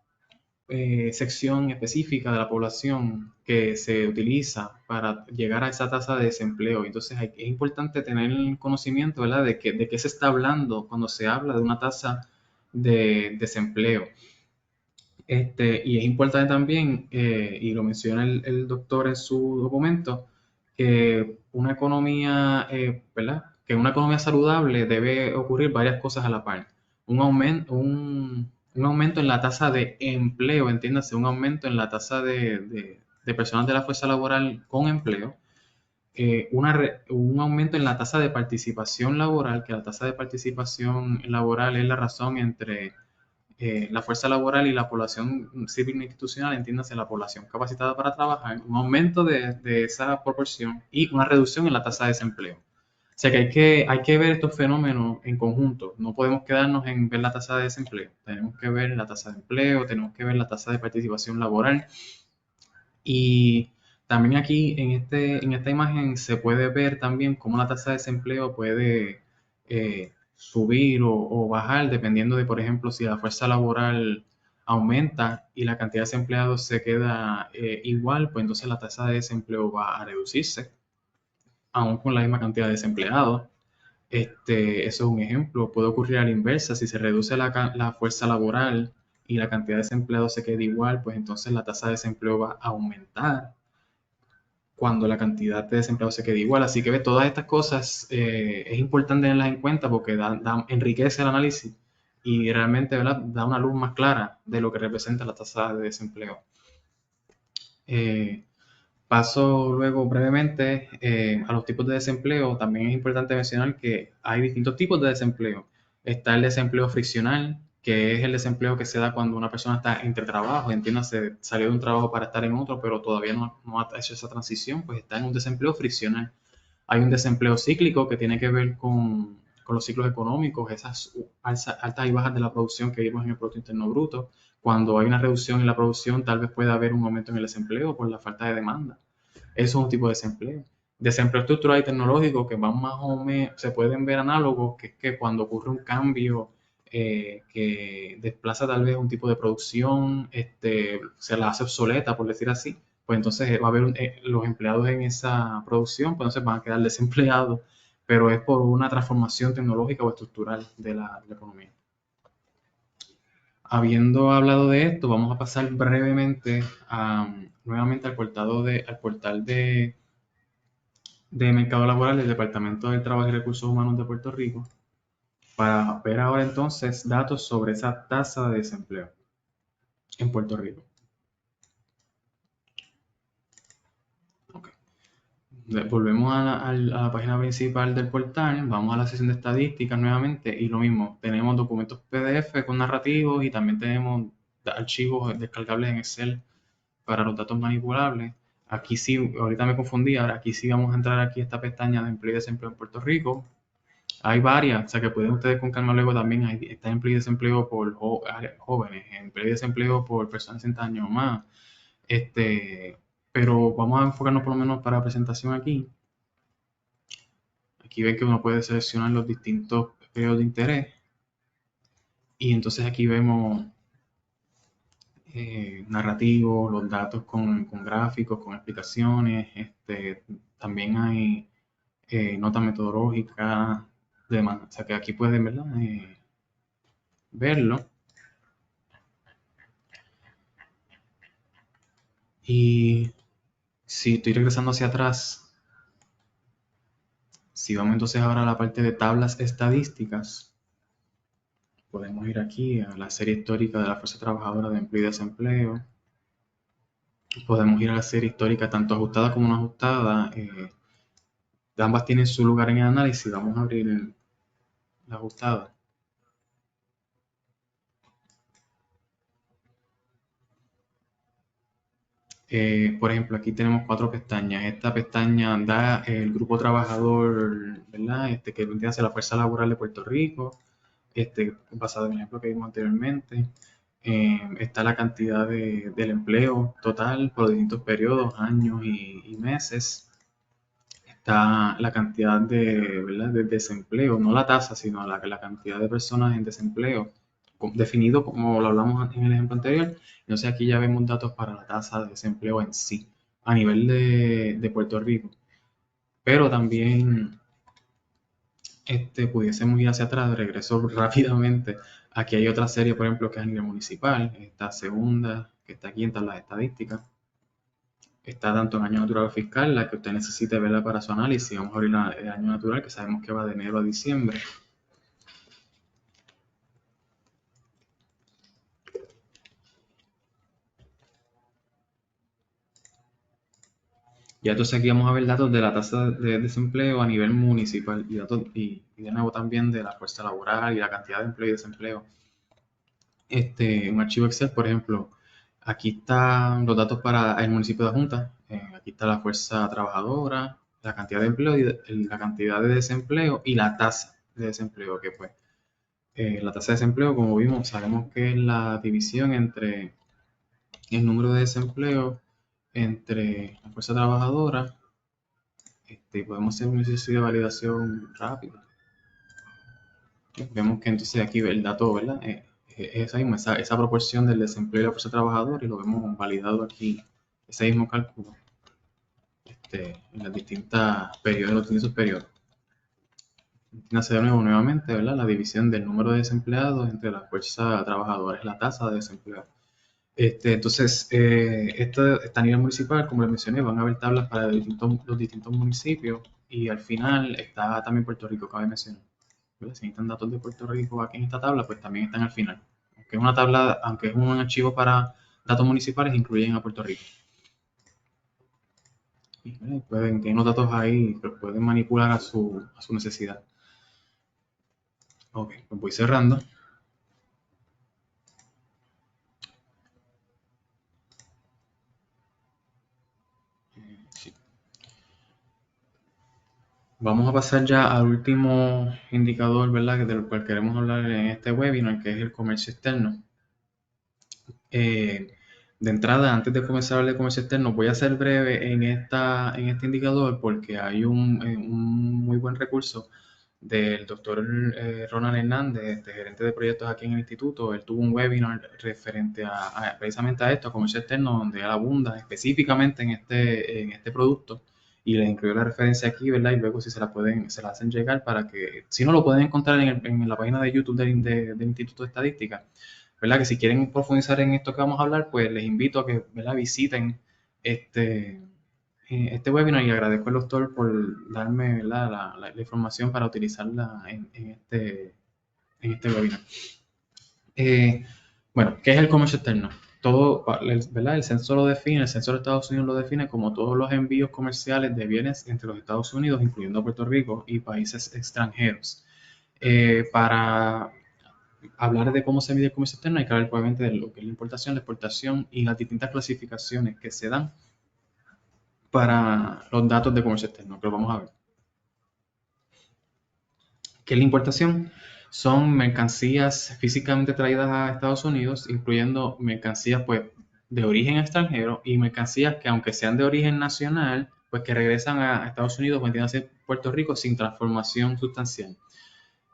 sección específica de la población que se utiliza para llegar a esa tasa de desempleo. Entonces es importante tener el conocimiento, ¿verdad?, de qué se está hablando cuando se habla de una tasa de desempleo. Y es importante también, y lo menciona el doctor en su documento, que una economía, ¿verdad?, que en una economía saludable debe ocurrir varias cosas a la par. Un aumento en la tasa de empleo, entiéndase, un aumento en la tasa de personas de la fuerza laboral con empleo, un aumento en la tasa de participación laboral, que la tasa de participación laboral es la razón entre la fuerza laboral y la población civil institucional, entiéndase, la población capacitada para trabajar, un aumento de esa proporción y una reducción en la tasa de desempleo. O sea que hay que ver estos fenómenos en conjunto. No podemos quedarnos en ver la tasa de desempleo. Tenemos que ver la tasa de empleo, tenemos que ver la tasa de participación laboral. Y también aquí en esta imagen se puede ver también cómo la tasa de desempleo puede subir o bajar dependiendo de, por ejemplo, si la fuerza laboral aumenta y la cantidad de desempleados se queda igual, pues entonces la tasa de desempleo va a reducirse, aún con la misma cantidad de desempleados. Eso es un ejemplo. Puede ocurrir a la inversa. Si se reduce la fuerza laboral y la cantidad de desempleados se queda igual, pues entonces la tasa de desempleo va a aumentar cuando la cantidad de desempleados se quede igual. Así que todas estas cosas es importante tenerlas en cuenta porque enriquece el análisis y realmente, ¿verdad?, da una luz más clara de lo que representa la tasa de desempleo. Paso luego brevemente a los tipos de desempleo. También es importante mencionar que hay distintos tipos de desempleo. Está el desempleo friccional, que es el desempleo que se da cuando una persona está entre trabajos, entiéndase, salió de un trabajo para estar en otro, pero todavía no ha hecho esa transición, pues está en un desempleo friccional. Hay un desempleo cíclico que tiene que ver con los ciclos económicos, esas altas y bajas de la producción que vimos en el Producto Interno Bruto. Cuando hay una reducción en la producción, tal vez pueda haber un aumento en el desempleo por la falta de demanda. Eso es un tipo de desempleo. Desempleo estructural y tecnológico que van más o menos, se pueden ver análogos, que es que cuando ocurre un cambio que desplaza tal vez un tipo de producción, se la hace obsoleta, por decir así, pues entonces va a haber los empleados en esa producción, pues entonces van a quedar desempleados, pero es por una transformación tecnológica o estructural de la economía. Habiendo hablado de esto, vamos a pasar brevemente nuevamente al portal de Mercado Laboral del Departamento del Trabajo y Recursos Humanos de Puerto Rico, para ver ahora entonces datos sobre esa tasa de desempleo en Puerto Rico. Okay. Volvemos a la página principal del portal, vamos a la sección de estadísticas nuevamente y lo mismo, tenemos documentos PDF con narrativos y también tenemos archivos descargables en Excel para los datos manipulables. Aquí sí, ahorita me confundí, ahora aquí sí vamos a entrar aquí a esta pestaña de empleo y desempleo en Puerto Rico. Hay varias, o sea que pueden ustedes con calma luego también, está empleo y desempleo por jóvenes, empleo y desempleo por personas de 60 años o más. Pero vamos a enfocarnos por lo menos para la presentación aquí. Aquí ven que uno puede seleccionar los distintos periodos de interés. Y entonces aquí vemos narrativos, los datos con gráficos, con explicaciones. También hay notas metodológicas, demás. O sea que aquí pueden, ¿verdad? Verlo. Y si estoy regresando hacia atrás, si vamos entonces ahora a la parte de tablas estadísticas, podemos ir aquí a la serie histórica de la Fuerza Trabajadora de Empleo y Desempleo. Podemos ir a la serie histórica tanto ajustada como no ajustada. Ambas tienen su lugar en el análisis. Vamos a abrir la ajustada. Por ejemplo, aquí tenemos 4 pestañas. Esta pestaña da el grupo trabajador, ¿verdad? Que vendría a ser la fuerza laboral de Puerto Rico, basado en el ejemplo que vimos anteriormente. Está la cantidad del empleo total por distintos periodos, años y meses. Está la cantidad ¿verdad? De desempleo, no la tasa, sino la cantidad de personas en desempleo, definido como lo hablamos en el ejemplo anterior. Entonces aquí ya vemos datos para la tasa de desempleo en sí, a nivel de Puerto Rico. Pero también pudiésemos ir hacia atrás, regreso rápidamente. Aquí hay otra serie, por ejemplo, que es a nivel municipal, esta segunda, que está aquí en tablas estadísticas. Está tanto en año natural o fiscal, la que usted necesite verla para su análisis. Vamos a abrir el año natural, que sabemos que va de enero a diciembre. Ya entonces aquí vamos a ver datos de la tasa de desempleo a nivel municipal y datos y de nuevo también de la fuerza laboral y la cantidad de empleo y desempleo. Un archivo Excel, por ejemplo, aquí están los datos para el municipio de Junta, aquí está la fuerza trabajadora, la cantidad de empleo y la cantidad de desempleo y la tasa de desempleo, que pues la tasa de desempleo, como vimos, sabemos que es la división entre el número de desempleo entre la fuerza trabajadora. Podemos hacer un ejercicio de validación rápido. Vemos que entonces aquí el dato, ¿verdad? Es esa proporción del desempleo y la fuerza trabajadora, y lo vemos validado aquí, ese mismo cálculo, en las distintas periodos, los distintos periodos. Nace de nuevo nuevamente, ¿verdad? La división del número de desempleados entre la fuerza trabajadora, es la tasa de desempleo. Entonces, esto está a nivel municipal, como les mencioné, van a haber tablas para los distintos municipios, y al final está también Puerto Rico, cabe mencionar. ¿Verdad? Si necesitan datos de Puerto Rico aquí en esta tabla, pues también están al final. Aunque es una tabla, aunque es un archivo para datos municipales, incluyen a Puerto Rico. Y tienen los datos ahí, pero pueden manipular a su necesidad. Ok, pues voy cerrando. Sí. Vamos a pasar ya al último indicador, ¿verdad? Del cual queremos hablar en este webinar, que es el comercio externo. De entrada, antes de comenzar a hablar de comercio externo, voy a ser breve en este indicador porque hay un muy buen recurso del doctor Ronald Hernández, gerente de proyectos aquí en el instituto. Él tuvo un webinar referente precisamente a esto, a comercio externo, donde él abunda específicamente en este producto, y les incluyó la referencia aquí, ¿verdad? Y luego si se la hacen llegar para que, si no, lo pueden encontrar en la página de YouTube del Instituto de Estadística, ¿verdad? Que si quieren profundizar en esto que vamos a hablar, pues les invito a que, ¿verdad? Visiten este, este webinar, y agradezco al doctor por darme, ¿verdad? La información para utilizarla en este webinar. Bueno, ¿qué es el comercio externo? Todo, ¿verdad? El censo lo define, el censo de Estados Unidos lo define como todos los envíos comerciales de bienes entre los Estados Unidos, incluyendo Puerto Rico, y países extranjeros. Para hablar de cómo se mide el comercio externo, hay que hablar probablemente de lo que es la importación, la exportación y las distintas clasificaciones que se dan para los datos de comercio externo, que lo vamos a ver. ¿Qué es la importación? Son mercancías físicamente traídas a Estados Unidos, incluyendo mercancías pues, de origen extranjero y mercancías que aunque sean de origen nacional, pues que regresan a Estados Unidos o entiéndase Puerto Rico sin transformación sustancial,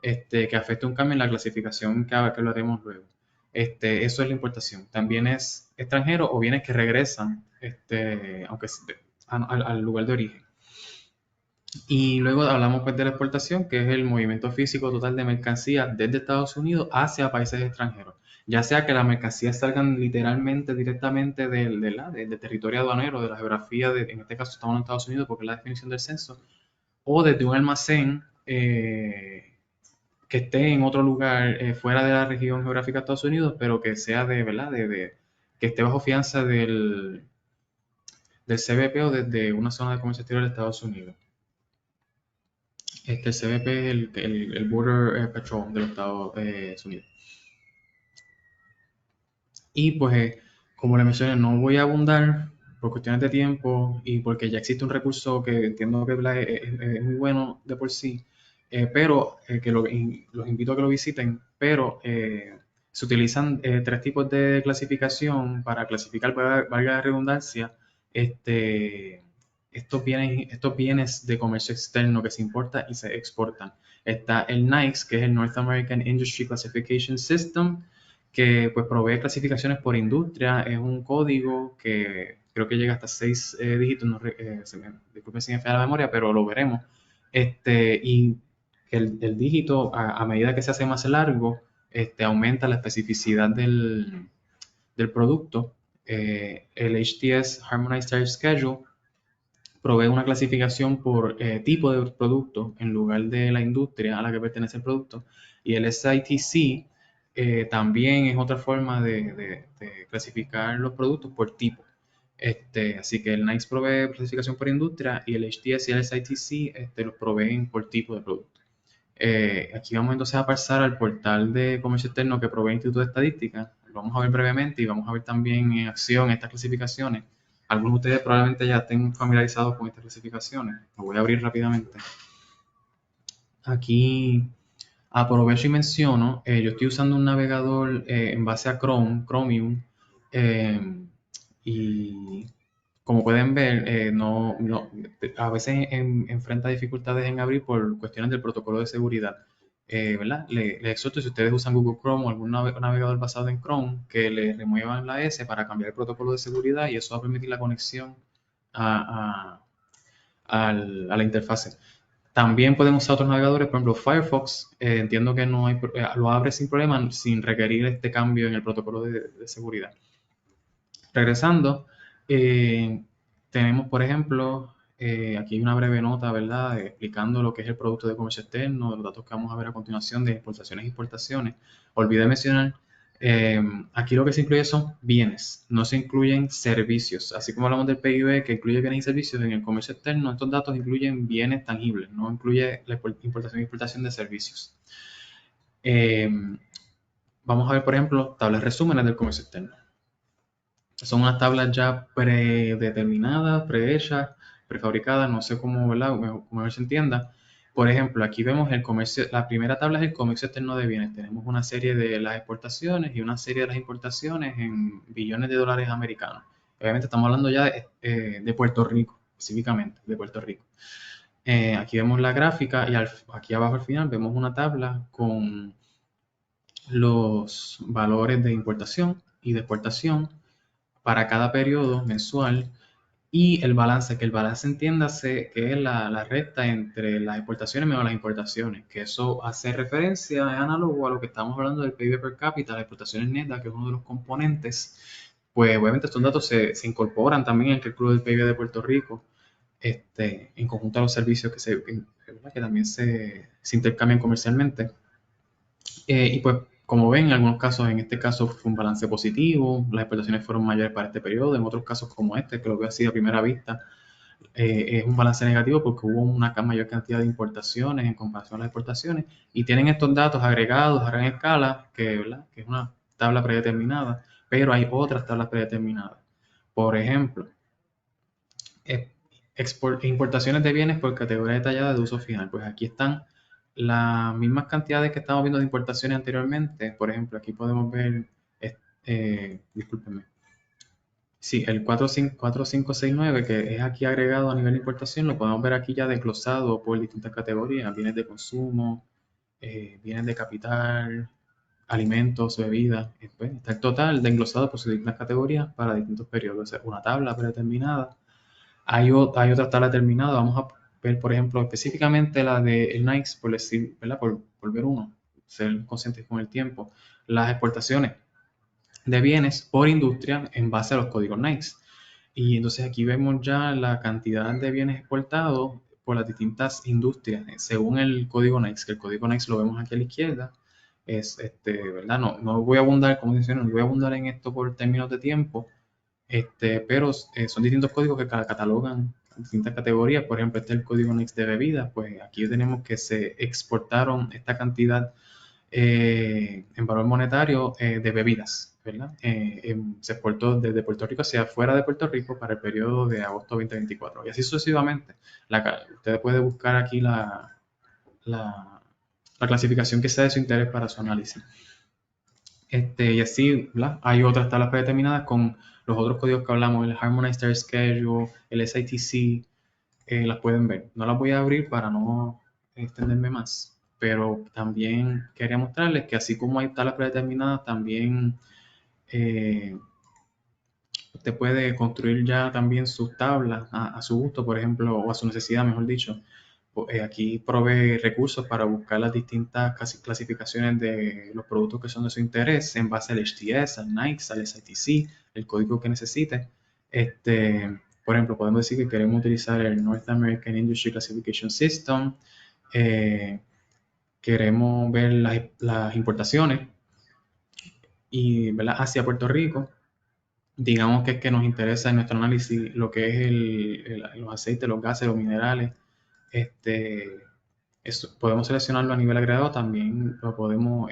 que afecte un cambio en la clasificación que lo haremos luego. Eso es la importación. También es extranjero o bienes que regresan aunque al lugar de origen. Y luego hablamos pues, de la exportación, que es el movimiento físico total de mercancías desde Estados Unidos hacia países extranjeros. Ya sea que las mercancías salgan literalmente, directamente del territorio aduanero, de la geografía, en este caso estamos en Estados Unidos porque es la definición del censo, o desde un almacén que esté en otro lugar fuera de la región geográfica de Estados Unidos, pero que sea que esté bajo fianza del CBP o desde una zona de comercio exterior de Estados Unidos. El CBP es el Border Patrol de los Estados Unidos. Y pues, como le mencioné, no voy a abundar por cuestiones de tiempo y porque ya existe un recurso que entiendo que es muy bueno de por sí, pero que los invito a que lo visiten, pero se utilizan tres tipos de clasificación para clasificar, valga la redundancia, estos bienes de comercio externo que se importan y se exportan. Está el NAICS, que es el North American Industry Classification System, que pues provee clasificaciones por industria. Es un código que creo que llega hasta 6 dígitos, disculpen si me falla la memoria, pero lo veremos. Y el dígito, a medida que se hace más largo, aumenta la especificidad del producto. El HTS Harmonized Tariff Schedule provee una clasificación por tipo de producto en lugar de la industria a la que pertenece el producto. Y el SITC también es otra forma de clasificar los productos por tipo. Así que el NICE provee clasificación por industria y el HTS y el SITC los proveen por tipo de producto. Aquí vamos entonces a pasar al portal de comercio externo que provee el Instituto de Estadística. Lo vamos a ver brevemente y vamos a ver también en acción estas clasificaciones. Algunos de ustedes probablemente ya estén familiarizados con estas clasificaciones. Lo voy a abrir rápidamente. Aquí aprovecho y menciono, yo estoy usando un navegador en base a Chromium, y como pueden ver, a veces enfrenta dificultades en abrir por cuestiones del protocolo de seguridad. ¿Verdad? Les exhorto, si ustedes usan Google Chrome o algún navegador basado en Chrome, que le remuevan la S para cambiar el protocolo de seguridad y eso va a permitir la conexión a la interfase. También pueden usar otros navegadores, por ejemplo Firefox, entiendo que no hay, lo abre sin problema, sin requerir este cambio en el protocolo de seguridad. Regresando, tenemos, por ejemplo, aquí hay una breve nota, ¿verdad?, explicando lo que es el producto de comercio externo, los datos que vamos a ver a continuación de exportaciones e importaciones. Olvidé mencionar, aquí lo que se incluye son bienes, no se incluyen servicios. Así como hablamos del PIB que incluye bienes y servicios, en el comercio externo estos datos incluyen bienes tangibles, no incluye la importación y exportación de servicios. Vamos a ver, por ejemplo, tablas resúmenes del comercio externo. Son unas tablas ya predeterminadas, prehechas, prefabricadas, no sé cómo, ¿verdad?, cómo se entienda. Por ejemplo, aquí vemos el comercio, la primera tabla es el comercio externo de bienes. Tenemos una serie de las exportaciones y una serie de las importaciones en billones de dólares americanos. Obviamente estamos hablando ya de Puerto Rico, específicamente de Puerto Rico. Aquí vemos la gráfica y aquí abajo al final vemos una tabla con los valores de importación y de exportación para cada periodo mensual y el balance, que el balance entiéndase que es la recta entre las exportaciones menos las importaciones, que eso hace referencia, es análogo a lo que estamos hablando del PIB per cápita, las exportaciones netas, que es uno de los componentes. Pues obviamente estos datos se incorporan también en el cálculo del PIB de Puerto Rico, en conjunto a los servicios que también se intercambian comercialmente. Y pues, como ven, en algunos casos, en este caso fue un balance positivo, las exportaciones fueron mayores para este periodo, en otros casos como este, que lo veo así a primera vista, es un balance negativo porque hubo una mayor cantidad de importaciones en comparación a las exportaciones y tienen estos datos agregados a gran escala, ¿verdad? Que es una tabla predeterminada, pero hay otras tablas predeterminadas. Por ejemplo, importaciones de bienes por categoría detallada de uso final. Pues aquí están las mismas cantidades que estamos viendo de importaciones anteriormente. Por ejemplo, aquí podemos ver, discúlpenme, sí, el 4569 que es aquí agregado a nivel de importación, lo podemos ver aquí ya desglosado por distintas categorías: bienes de consumo, bienes de capital, alimentos, bebidas. Pues, está el total desglosado por sus distintas categorías para distintos periodos. Es una tabla predeterminada. Hay otra tabla determinada. Vamos a ver, por ejemplo, específicamente la de el NICE, por decir, ¿verdad? Por ver uno, ser conscientes con el tiempo. Las exportaciones de bienes por industria en base a los códigos NICE. Y entonces aquí vemos ya la cantidad de bienes exportados por las distintas industrias según el código NICE, que el código NICE lo vemos aquí a la izquierda. Es, ¿verdad? No voy a abundar, como mencioné, no voy a abundar en esto por términos de tiempo, pero son distintos códigos que catalogan distintas categorías. Por ejemplo, este es el código NICE de bebidas. Pues aquí tenemos que se exportaron esta cantidad en valor monetario de bebidas, ¿verdad? Se exportó desde Puerto Rico hacia afuera de Puerto Rico para el periodo de agosto 2024 y así sucesivamente. Usted puede buscar aquí la, la clasificación que sea de su interés para su análisis. Y así, ¿verdad? Hay otras tablas predeterminadas con los otros códigos que hablamos, el Harmonized Tariff Schedule, el SITC, las pueden ver. No las voy a abrir para no extenderme más, pero también quería mostrarles que así como hay tablas predeterminadas, también usted puede construir ya también sus tablas a su gusto, por ejemplo, o a su necesidad, mejor dicho. Aquí provee recursos para buscar las distintas clasificaciones de los productos que son de su interés en base al HTS, al NICE, al SITC, el código que necesite. Por ejemplo, podemos decir que queremos utilizar el North American Industry Classification System, queremos ver las importaciones y, ¿verdad? Hacia Puerto Rico. Digamos que es que nos interesa en nuestro análisis lo que es los aceites, los gases, los minerales. Podemos seleccionarlo a nivel agregado, también lo podemos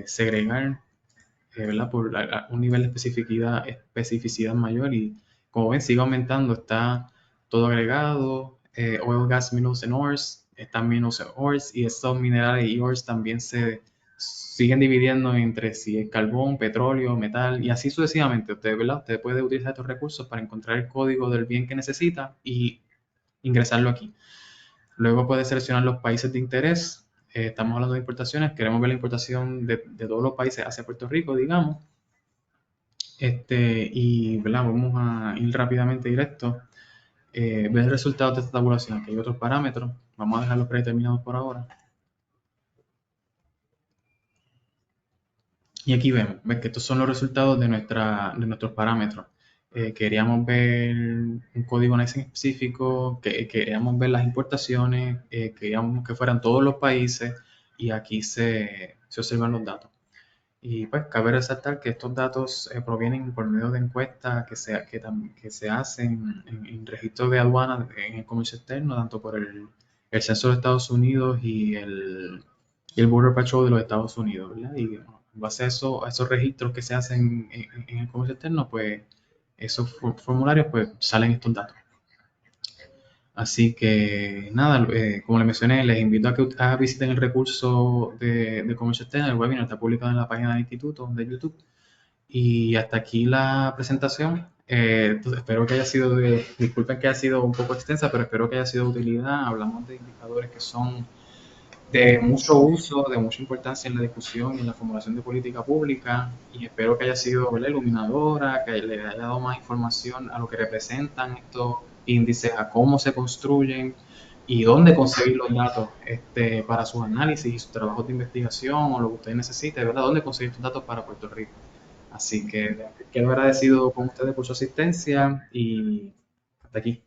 segregar, ¿verdad? Por un nivel de especificidad mayor y como ven sigue aumentando, está todo agregado, oil, gas, minerals and ores, están minerals and ores y estos minerales y ores también se siguen dividiendo entre si es carbón, petróleo, metal y así sucesivamente. Usted puede utilizar estos recursos para encontrar el código del bien que necesita y ingresarlo aquí. Luego puede seleccionar los países de interés. Estamos hablando de importaciones, queremos ver la importación de todos los países hacia Puerto Rico, digamos. Y ¿verdad? Vamos a ir rápidamente directo. Ver el resultado de esta tabulación. Aquí hay otros parámetros. Vamos a dejarlos predeterminados por ahora. Y aquí vemos que estos son los resultados de nuestros parámetros. Queríamos ver un código NICE en específico, queríamos ver las importaciones, queríamos que fueran todos los países y aquí se observan los datos. Y pues cabe resaltar que estos datos provienen por medio de encuestas que se hacen en registro de aduanas en el comercio externo, tanto por el Censo de Estados Unidos y el Border Patrol de los Estados Unidos, ¿verdad? Y en base a esos registros que se hacen en el comercio externo, pues esos formularios, pues salen estos datos. Así que nada, como les mencioné, les invito a que visiten el recurso de comercio externo, el webinar está publicado en la página del instituto de YouTube. Y hasta aquí la presentación. Entonces espero que haya sido disculpen que haya sido un poco extensa, pero espero que haya sido de utilidad. Hablamos de indicadores que son de mucho uso, de mucha importancia en la discusión y en la formulación de política pública y espero que haya sido, ¿verdad?, iluminadora, que le haya dado más información a lo que representan estos índices, a cómo se construyen y dónde conseguir los datos para sus análisis y sus trabajos de investigación o lo que usted necesite, ¿verdad? Dónde conseguir estos datos para Puerto Rico. Así que quedo agradecido con ustedes por su asistencia y hasta aquí.